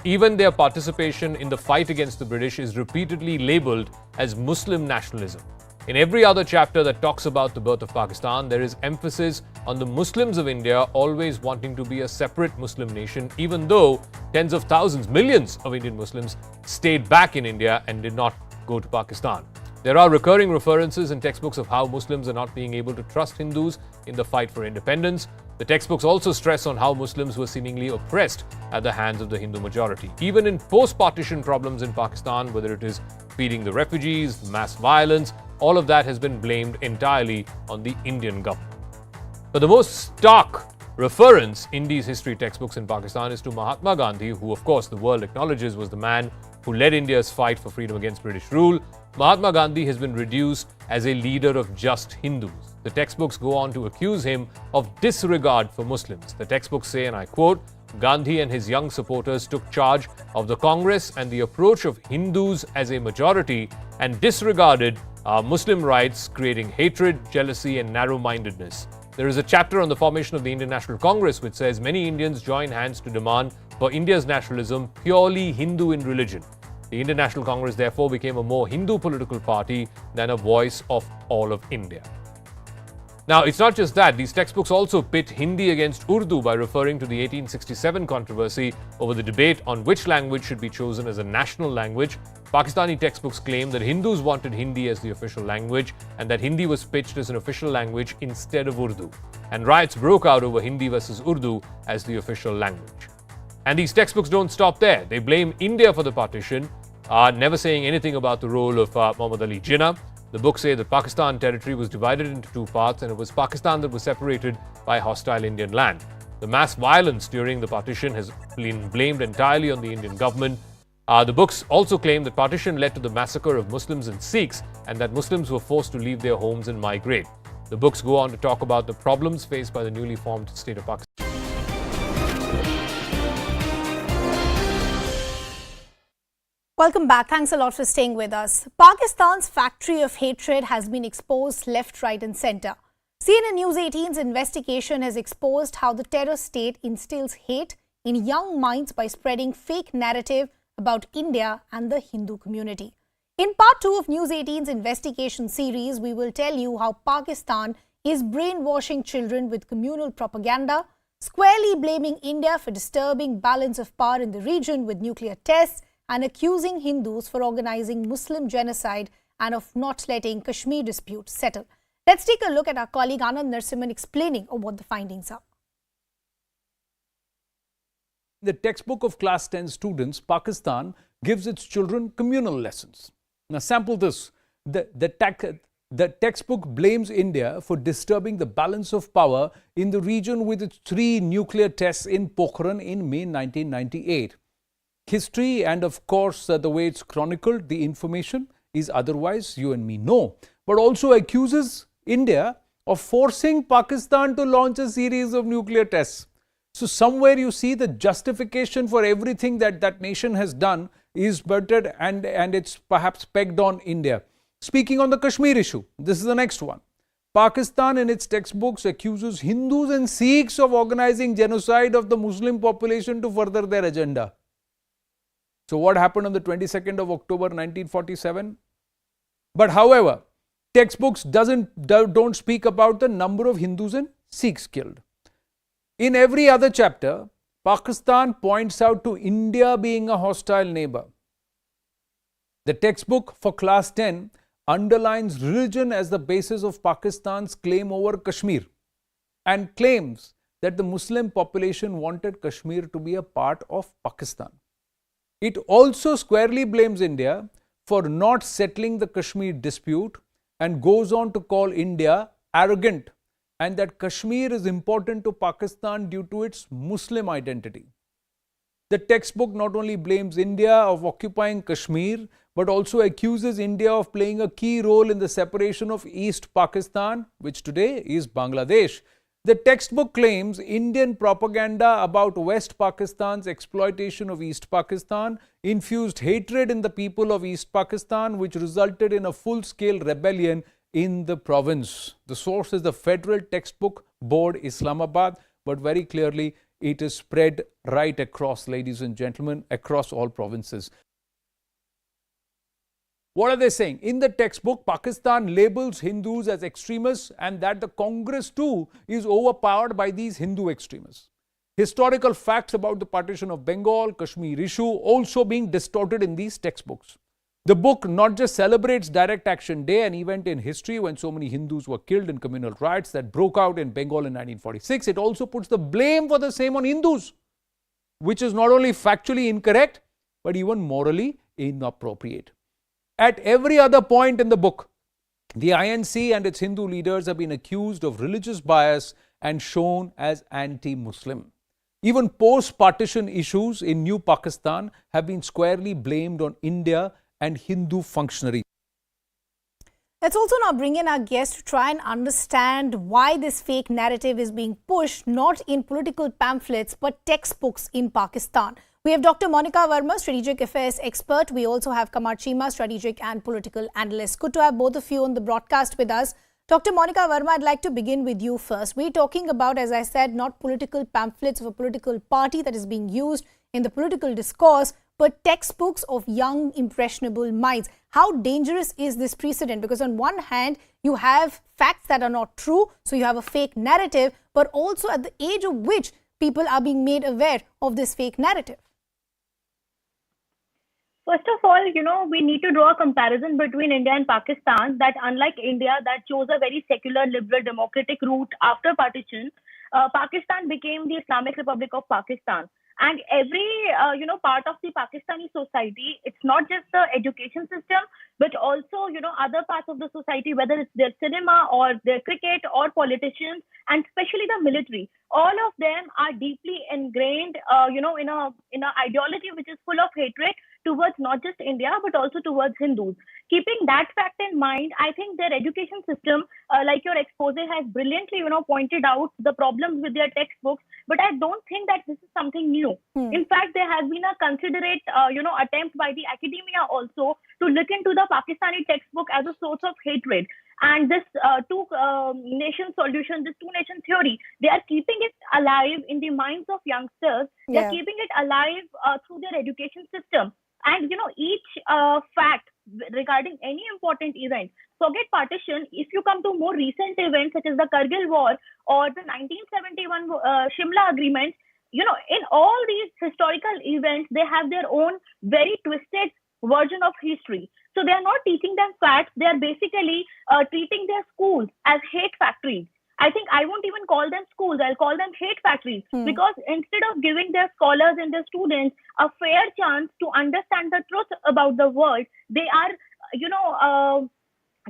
Even their participation in the fight against the British is repeatedly labelled as Muslim nationalism. In every other chapter that talks about the birth of Pakistan, there is emphasis on the Muslims of India always wanting to be a separate Muslim nation, even though tens of thousands, millions of Indian Muslims stayed back in India and did not go to Pakistan. There are recurring references in textbooks of how Muslims are not being able to trust Hindus in the fight for independence. The textbooks also stress on how Muslims were seemingly oppressed at the hands of the Hindu majority. Even in post-partition problems in Pakistan, whether it is feeding the refugees, mass violence, all of that has been blamed entirely on the Indian government. But the most stark reference in these history textbooks in Pakistan is to Mahatma Gandhi, who of course the world acknowledges was the man who led India's fight for freedom against British rule. Mahatma Gandhi has been reduced as a leader of just Hindus. The textbooks go on to accuse him of disregard for Muslims. The textbooks say, and I quote, Gandhi and his young supporters took charge of the Congress and the approach of Hindus as a majority and disregarded Muslim rights, creating hatred, jealousy, and narrow-mindedness. There is a chapter on the formation of the Indian National Congress which says many Indians join hands to demand for India's nationalism purely Hindu in religion. The Indian National Congress therefore became a more Hindu political party than a voice of all of India. Now, it's not just that. These textbooks also pit Hindi against Urdu by referring to the 1867 controversy over the debate on which language should be chosen as a national language. Pakistani textbooks claim that Hindus wanted Hindi as the official language and that Hindi was pitched as an official language instead of Urdu. And riots broke out over Hindi versus Urdu as the official language. And these textbooks don't stop there. They blame India for the partition, never saying anything about the role of Muhammad Ali Jinnah. The books say that Pakistan territory was divided into two parts and it was Pakistan that was separated by hostile Indian land. The mass violence during the partition has been blamed entirely on the Indian government. The books also claim that partition led to the massacre of Muslims and Sikhs and that Muslims were forced to leave their homes and migrate. The books go on to talk about the problems faced by the newly formed state of Pakistan. Welcome back. Thanks a lot for staying with us. Pakistan's factory of hatred has been exposed left, right and centre. CNN News 18's investigation has exposed how the terror state instills hate in young minds by spreading fake narrative about India and the Hindu community. In part 2 of News 18's investigation series, we will tell you how Pakistan is brainwashing children with communal propaganda, squarely blaming India for disturbing balance of power in the region with nuclear tests, and accusing Hindus for organizing Muslim genocide and of not letting Kashmir dispute settle. Let's take a look at our colleague Anand Narasimhan explaining what the findings are. The textbook of class 10 students, Pakistan gives its children communal lessons. Now sample this. The textbook blames India for disturbing the balance of power in the region with its 3 nuclear tests in Pokhran in May 1998. history and of course the way it's chronicled, the information is otherwise, you and me know, but also accuses India of forcing Pakistan to launch a series of nuclear tests. So somewhere you see the justification for everything that that nation has done is buttered and it's perhaps pegged on India. Speaking on the Kashmir issue, this is the next one. Pakistan in its textbooks accuses Hindus and Sikhs of organizing genocide of the Muslim population to further their agenda. So what happened on the 22nd of October 1947? But however, textbooks don't speak about the number of Hindus and Sikhs killed. In every other chapter, Pakistan points out to India being a hostile neighbor. The textbook for class 10 underlines religion as the basis of Pakistan's claim over Kashmir and claims that the Muslim population wanted Kashmir to be a part of Pakistan. It also squarely blames India for not settling the Kashmir dispute and goes on to call India arrogant and that Kashmir is important to Pakistan due to its Muslim identity. The textbook not only blames India of occupying Kashmir, but also accuses India of playing a key role in the separation of East Pakistan, which today is Bangladesh. The textbook claims Indian propaganda about West Pakistan's exploitation of East Pakistan infused hatred in the people of East Pakistan, which resulted in a full-scale rebellion in the province. The source is the Federal Textbook Board, Islamabad, but very clearly it is spread right across, ladies and gentlemen, across all provinces. What are they saying? In the textbook, Pakistan labels Hindus as extremists and that the Congress too is overpowered by these Hindu extremists. Historical facts about the partition of Bengal, Kashmir issue also being distorted in these textbooks. The book not just celebrates Direct Action Day, an event in history when so many Hindus were killed in communal riots that broke out in Bengal in 1946, it also puts the blame for the same on Hindus, which is not only factually incorrect, but even morally inappropriate. At every other point in the book, the INC and its Hindu leaders have been accused of religious bias and shown as anti-Muslim. Even post-partition issues in New Pakistan have been squarely blamed on India and Hindu functionaries. Let's also now bring in our guest to try and understand why this fake narrative is being pushed not in political pamphlets but textbooks in Pakistan. We have Dr. Monica Verma, Strategic Affairs expert. We also have Kamar Chima, Strategic and Political Analyst. Good to have both of you on the broadcast with us. Dr. Monica Verma, I'd like to begin with you first. We're talking about, as I said, not political pamphlets of a political party that is being used in the political discourse, but textbooks of young, impressionable minds. How dangerous is this precedent? Because on one hand, you have facts that are not true, so you have a fake narrative, but also at the age of which people are being made aware of this fake narrative. First of all, we need to draw a comparison between India and Pakistan, that unlike India that chose a very secular, liberal, democratic route after partition, Pakistan became the Islamic Republic of Pakistan. And every, part of the Pakistani society, it's not just the education system, but also, other parts of the society, whether it's their cinema or their cricket or politicians, and especially the military. All of them are deeply ingrained, in a ideology which is full of hatred towards not just India, but also towards Hindus. Keeping that fact in mind, I think their education system, like your expose has brilliantly, pointed out the problems with their textbooks, but I don't think that this is something new. In fact, there has been a considerate, attempt by the academia also to look into the Pakistani textbook as a source of hatred. And this two-nation solution, this two-nation theory, they are keeping it alive in the minds of youngsters. They are keeping it alive through their education system. And, each fact regarding any important event, forget partition, if you come to more recent events such as the Kargil War or the 1971 Shimla Agreement, in all these historical events, they have their own very twisted version of history. So they are not teaching them facts. They are basically treating their schools as hate factories. I think I won't even call them schools. I'll call them hate factories because instead of giving their scholars and their students a fair chance to understand the truth about the world, they are,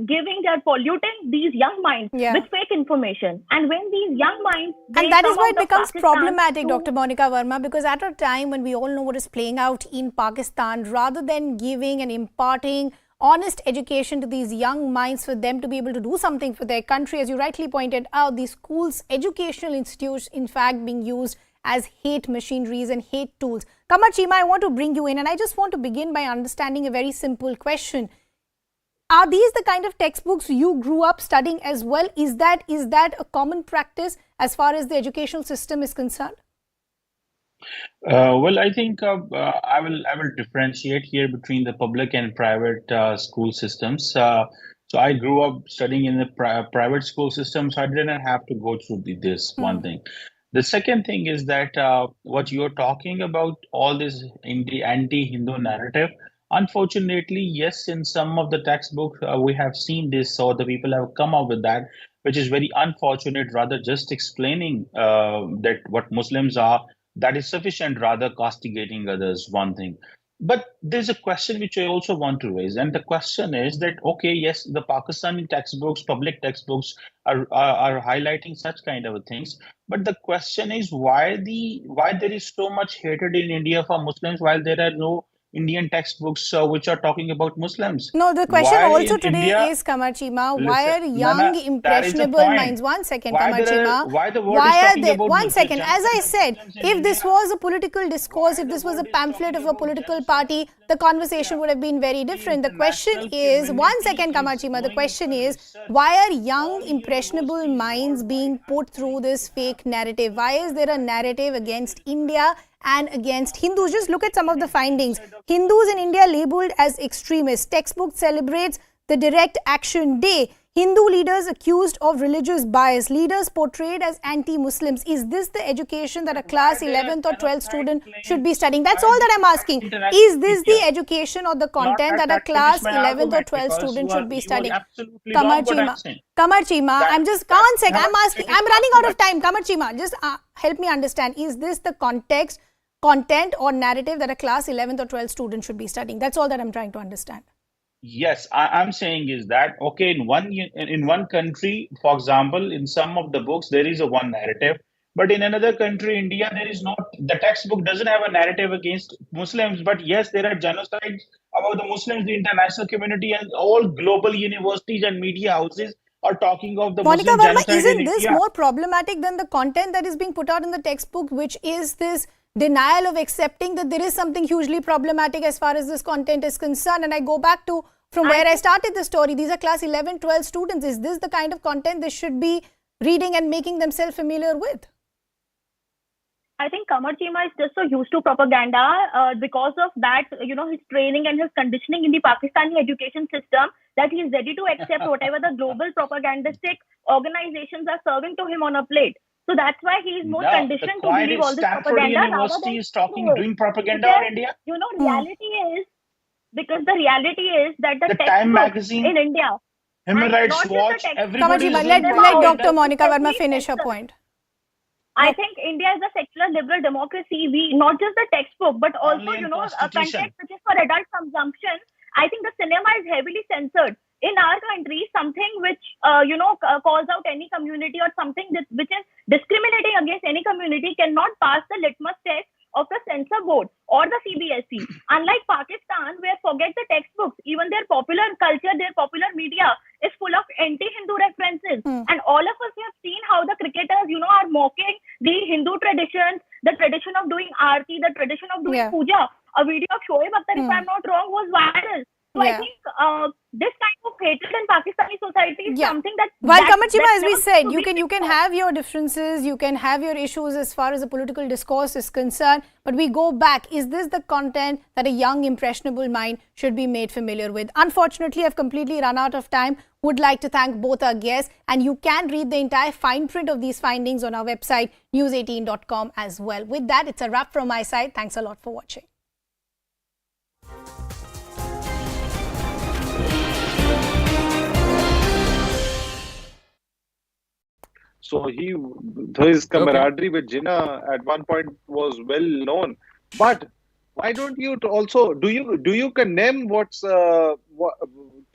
they're polluting these young minds with fake information. And when these young minds, and that is why it becomes problematic, Dr. Monica Verma, because at a time when we all know what is playing out in Pakistan, rather than giving and imparting honest education to these young minds for them to be able to do something for their country, as you rightly pointed out, these schools, educational institutes, in fact, being used as hate machineries and hate tools. Kamar Chima, I want to bring you in, and I just want to begin by understanding a very simple question. Are these the kind of textbooks you grew up studying as well? Is that a common practice as far as the educational system is concerned? Well, I think I will differentiate here between the public and private school systems. So I grew up studying in the private school system, so I didn't have to go through this one thing. The second thing is that what you're talking about, all this anti-Hindu narrative, unfortunately, yes, in some of the textbooks we have seen this, so the people have come up with that, which is very unfortunate. Rather just explaining that what Muslims are, that is sufficient, rather castigating others, one thing. But there's a question which I also want to raise, and the question is that, okay, yes, the Pakistani textbooks, public textbooks are highlighting such kind of things, but the question is why there is so much hatred in India for Muslims while there are no Indian textbooks which are talking about Muslims. No, the question why also today India, is, Kamar Chima, listen, why are young, impressionable minds? One second, Kamar Chima. Why the world why is are talking they? about One Muslim second, as I said, if this was a political discourse, if this was a pamphlet of a political party, the conversation would have been very different. The question is, one second, Kamar Chima, the question is, why are young, impressionable minds being put through this fake narrative? Why is there a narrative against India and against Hindus? Just look at some of the findings. Hindus in India labelled as extremists. Textbook celebrates the Direct Action Day. Hindu leaders accused of religious bias. Leaders portrayed as anti-Muslims. Is this the education that a class 11th or 12th student should be studying? That's all that I'm asking. Is this the education or the content that a class 11th or 12th student should be studying? Kamar Chima, I'm just, one second, I'm asking, I'm running out of time. Kamar Chima, just help me understand. Is this the content or narrative that a class 11th or 12th student should be studying? That's all that I'm trying to understand. Yes, I'm saying is that, okay, in one country, for example, in some of the books, there is a one narrative, but in another country, India, there is not, the textbook doesn't have a narrative against Muslims, but yes, there are genocides about the Muslims, the international community, and all global universities and media houses are talking of the Monica Muslim Verma, genocide isn't in this India. more problematic than the content that is being put out in the textbook, which is this denial of accepting that there is something hugely problematic as far as this content is concerned? And I go back to from where I started the story. These are class 11, 12 students. Is this the kind of content they should be reading and making themselves familiar with? I think Kamar Chima is just so used to propaganda because of that, his training and his conditioning in the Pakistani education system, that he is ready to accept whatever the global propagandistic organizations are serving to him on a plate. So that's why he is more conditioned to believe all this propaganda. University is doing propaganda on India. Reality is, because the reality is that the Time textbooks magazine, in India, Human Rights Watch, everybody is let Dr. Monica Verma finish her point. I think India is a secular liberal democracy. We not just the textbook, but also a content which is for adult consumption. I think the cinema is heavily censored. In our country, something which calls out any community or something which is discriminating against any community cannot pass the litmus test of the censor board or the CBSE. Unlike Pakistan, where forget the textbooks, even their popular culture, their popular media is full of anti-Hindu references. And all of us have seen how the cricketers, are mocking the Hindu traditions, the tradition of doing aarti, the tradition of doing puja. A video of Shoaib Akhtar, if I'm not wrong, was viral. So I think this kind of hatred in Pakistani society is something that... Well, Kamar Chima, as we said, you can have your differences, you can have your issues as far as the political discourse is concerned, but we go back. Is this the content that a young, impressionable mind should be made familiar with? Unfortunately, I've completely run out of time. Would like to thank both our guests, and you can read the entire fine print of these findings on our website, news18.com as well. With that, it's a wrap from my side. Thanks a lot for watching. So his camaraderie with Jinnah at one point was well known. But why don't you also do you condemn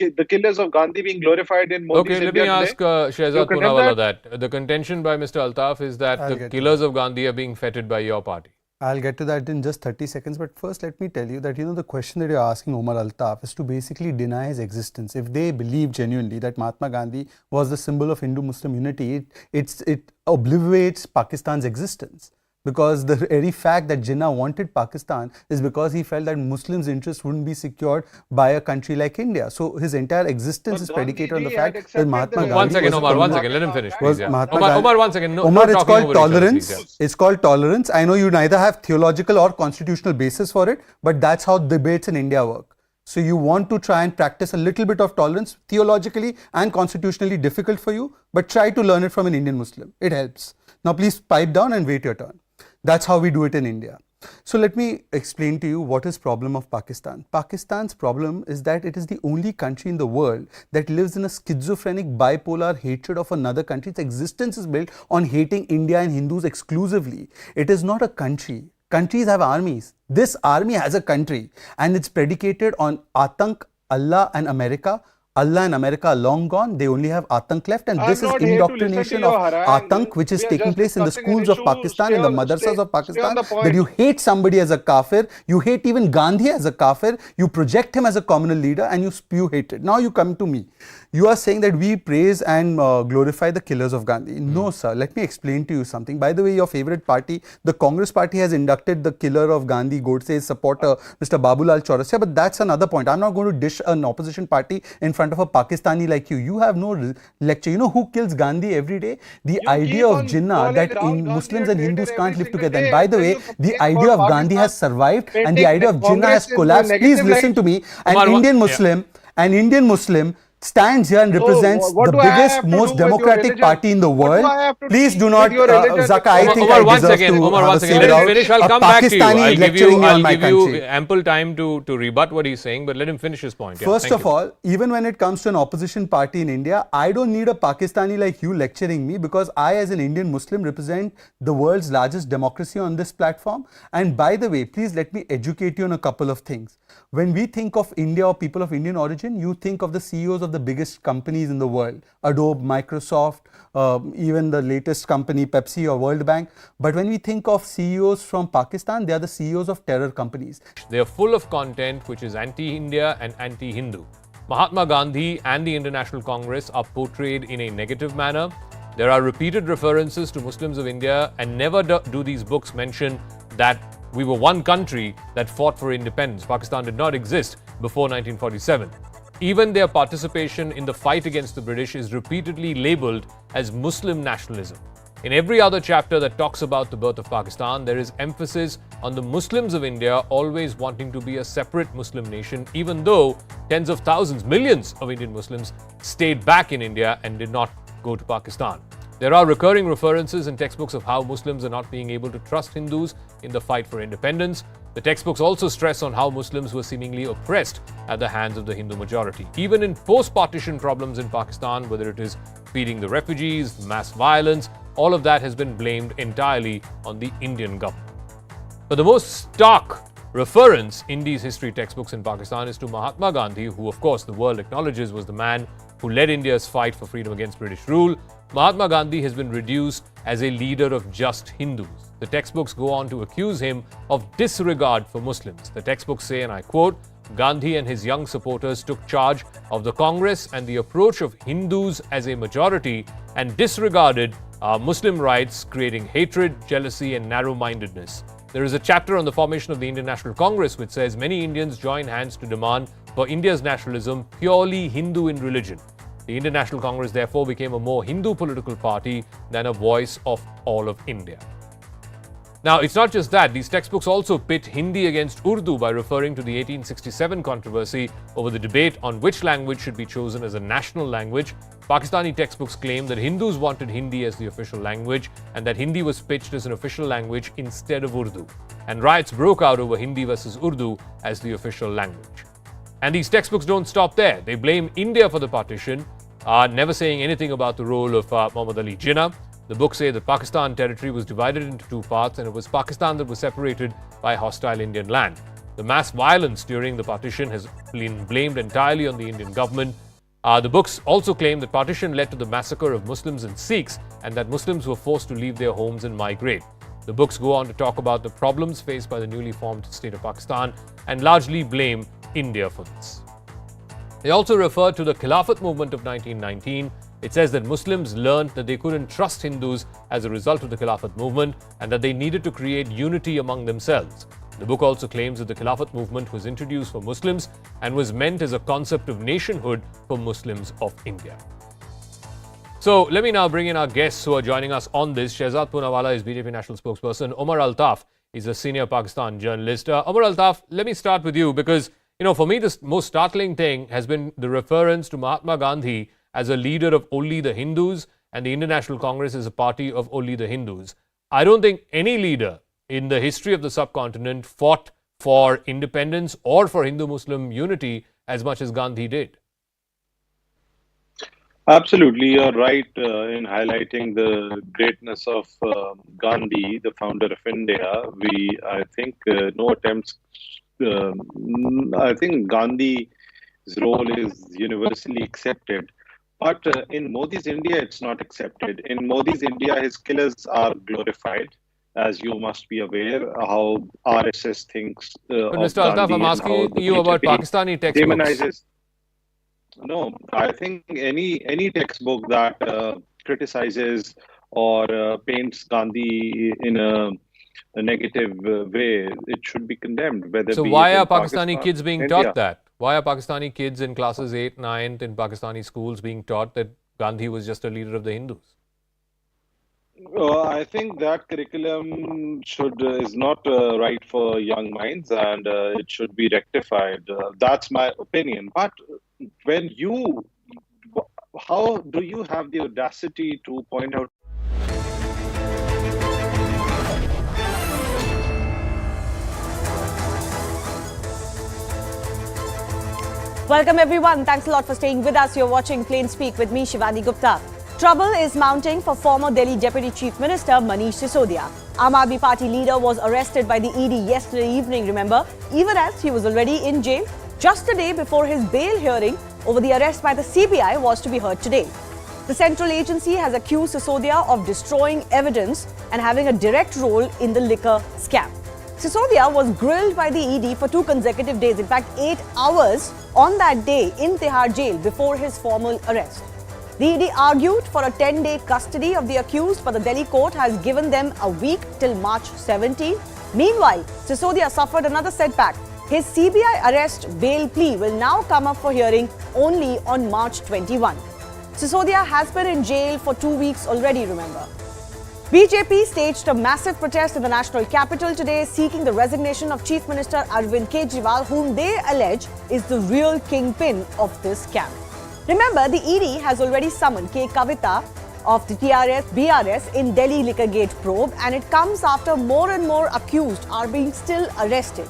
the killers of Gandhi being glorified in Modi's Okay, let India me ask today? Shehzad You condemn Poonawalla that. The contention by Mr. Altaf is that I'll the get to killers of Gandhi are being feted by your party. I'll get to that in just 30 seconds. But first, let me tell you that, the question that you're asking Omar Altaf is to basically deny his existence. If they believe genuinely that Mahatma Gandhi was the symbol of Hindu-Muslim unity, it obliterates Pakistan's existence. Because the very fact that Jinnah wanted Pakistan is because he felt that Muslims' interests wouldn't be secured by a country like India. So his entire existence is predicated on the fact that Mahatma Gandhi. One second, Omar, one second, let him finish. Please, yeah. Omar, one second. Omar, it's called tolerance. It's called tolerance. I know you neither have theological or constitutional basis for it, but that's how debates in India work. So you want to try and practice a little bit of tolerance, theologically and constitutionally difficult for you, but try to learn it from an Indian Muslim. It helps. Now please pipe down and wait your turn. That's how we do it in India. So let me explain to you what is problem of Pakistan. Pakistan's problem is that it is the only country in the world that lives in a schizophrenic bipolar hatred of another country. Its existence is built on hating India and Hindus exclusively. It is not a country. Countries have armies. This army has a country and it's predicated on Atank, Allah and America. Allah and America are long gone, they only have Atank left, and this is indoctrination of Atank which is taking place in the schools of Pakistan, in the madrasas of Pakistan, that you hate somebody as a kafir, you hate even Gandhi as a kafir, you project him as a communal leader and you spew hatred. Now you come to me. You are saying that we praise and glorify the killers of Gandhi. No sir, let me explain to you something. By the way, your favorite party, the Congress party, has inducted the killer of Gandhi, Godse's supporter, Mr. Babulal Chaurasia, but that's another point. I'm not going to dish an opposition party in front of a Pakistani like you. You have no lecture. You know who kills Gandhi every day? The idea of Jinnah that Muslims and Hindus can't live together. And by the way, the idea of Gandhi has survived and the idea of Jinnah has collapsed. Please listen to me. An Indian Muslim stands here and represents the biggest, most democratic party in the world. Please do not, Zaka, I think I deserve to let him finish. I'll come back to you. I'll give you ample time to rebut what he's saying, but let him finish his point. Yeah, First of all, even when it comes to an opposition party in India, I don't need a Pakistani like you lecturing me, because I, as an Indian Muslim, represent the world's largest democracy on this platform. And by the way, please let me educate you on a couple of things. When we think of India or people of Indian origin, you think of the CEOs of the biggest companies in the world, Adobe, Microsoft, even the latest company, Pepsi or World Bank. But when we think of CEOs from Pakistan, they are the CEOs of terror companies. They are full of content which is anti-India and anti-Hindu. Mahatma Gandhi and the International Congress are portrayed in a negative manner. There are repeated references to Muslims of India, and never do these books mention that we were one country that fought for independence. Pakistan did not exist before 1947. Even their participation in the fight against the British is repeatedly labelled as Muslim nationalism. In every other chapter that talks about the birth of Pakistan, there is emphasis on the Muslims of India always wanting to be a separate Muslim nation, even though tens of thousands, millions of Indian Muslims stayed back in India and did not go to Pakistan. There are recurring references in textbooks of how Muslims are not being able to trust Hindus in the fight for independence. The textbooks also stress on how Muslims were seemingly oppressed at the hands of the Hindu majority. Even in post-partition problems in Pakistan, whether it is feeding the refugees, mass violence, all of that has been blamed entirely on the Indian government. But the most stark reference in these history textbooks in Pakistan is to Mahatma Gandhi, who of course the world acknowledges was the man who led India's fight for freedom against British rule. Mahatma Gandhi has been reduced as a leader of just Hindus. The textbooks go on to accuse him of disregard for Muslims. The textbooks say, and I quote, Gandhi and his young supporters took charge of the Congress and the approach of Hindus as a majority and disregarded Muslim rights, creating hatred, jealousy, and narrow-mindedness. There is a chapter on the formation of the Indian National Congress which says many Indians join hands to demand for India's nationalism purely Hindu in religion. The Indian National Congress therefore became a more Hindu political party than a voice of all of India. Now, it's not just that. These textbooks also pit Hindi against Urdu by referring to the 1867 controversy over the debate on which language should be chosen as a national language. Pakistani textbooks claim that Hindus wanted Hindi as the official language and that Hindi was pitched as an official language instead of Urdu. And riots broke out over Hindi versus Urdu as the official language. And these textbooks don't stop there. They blame India for the partition, never saying anything about the role of Muhammad Ali Jinnah. The books say that Pakistan territory was divided into two parts and it was Pakistan that was separated by hostile Indian land. The mass violence during the partition has been blamed entirely on the Indian government. The books also claim that partition led to the massacre of Muslims and Sikhs and that Muslims were forced to leave their homes and migrate. The books go on to talk about the problems faced by the newly formed state of Pakistan and largely blame India for this. They also refer to the Khilafat movement of 1919. It says that Muslims learned that they couldn't trust Hindus as a result of the Khilafat movement and that they needed to create unity among themselves. The book also claims that the Khilafat movement was introduced for Muslims and was meant as a concept of nationhood for Muslims of India. So let me now bring in our guests who are joining us on this. Shehzad Poonawala is BJP National Spokesperson. Omar Altaf is a senior Pakistan journalist. Omar Altaf, let me start with you because, for me, the most startling thing has been the reference to Mahatma Gandhi as a leader of only the Hindus and the Indian National Congress is a party of only the Hindus. I don't think any leader in the history of the subcontinent fought for independence or for Hindu-Muslim unity as much as Gandhi did. Absolutely, you're right in highlighting the greatness of Gandhi, the founder of India. I think no attempts. I think Gandhi's role is universally accepted. But in Modi's India, it's not accepted. In Modi's India, his killers are glorified. As you must be aware, how RSS thinks But Mr. Altaf, I'm asking you about Pakistani textbooks. No, I think any textbook that criticizes or paints Gandhi in a negative way, it should be condemned. So why are Pakistani kids being taught that? Why are Pakistani kids in classes 8, 9 in Pakistani schools being taught that Gandhi was just a leader of the Hindus? I think that curriculum is not right for young minds and it should be rectified. That's my opinion. But how do you have the audacity to point out? Welcome everyone. Thanks a lot for staying with us. You're watching Plain Speak with me, Shivani Gupta. Trouble is mounting for former Delhi Deputy Chief Minister Manish Sisodia. Aam Aadmi Party leader was arrested by the ED yesterday evening, remember, even as he was already in jail just a day before his bail hearing over the arrest by the CBI was to be heard today. The central agency has accused Sisodia of destroying evidence and having a direct role in the liquor scam. Sisodia was grilled by the ED for 2 consecutive days, in fact 8 hours on that day in Tihar jail before his formal arrest. The ED argued for a 10-day custody of the accused, but the Delhi court has given them a week till March 17. Meanwhile, Sisodia suffered another setback. His CBI arrest bail plea will now come up for hearing only on March 21. Sisodia has been in jail for 2 weeks already, remember. BJP staged a massive protest in the national capital today, seeking the resignation of Chief Minister Arvind Kejriwal, whom they allege is the real kingpin of this scam. Remember, the ED has already summoned K. Kavita of the BRS in Delhi Liquorgate probe, and it comes after more and more accused are being still arrested.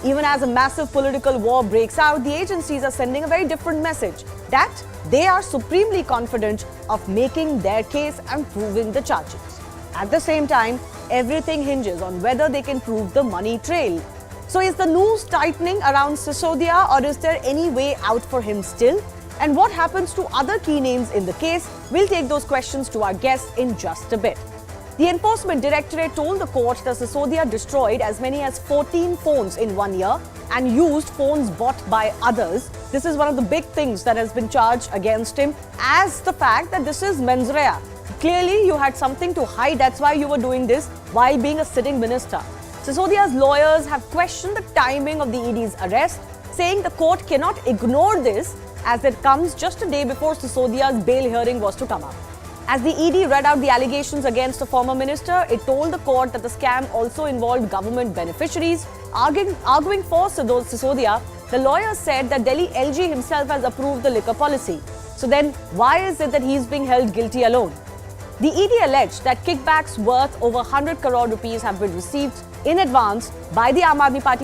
Even as a massive political war breaks out, the agencies are sending a very different message, that they are supremely confident of making their case and proving the charges. At the same time, everything hinges on whether they can prove the money trail. So is the noose tightening around Sisodia, or is there any way out for him still? And what happens to other key names in the case? We'll take those questions to our guests in just a bit. The Enforcement Directorate told the court that Sisodia destroyed as many as 14 phones in 1 year and used phones bought by others. This is one of the big things that has been charged against him, as the fact that this is mens rea. Clearly, you had something to hide. That's why you were doing this while being a sitting minister. Sisodia's lawyers have questioned the timing of the ED's arrest, saying the court cannot ignore this as it comes just a day before Sisodia's bail hearing was to come up. As the ED read out the allegations against the former minister, it told the court that the scam also involved government beneficiaries. Arguing for Sisodia, the lawyers said that Delhi LG himself has approved the liquor policy. So then, why is it that he is being held guilty alone? The ED alleged that kickbacks worth over 100 crore rupees have been received in advance by the Aam Aadmi Party's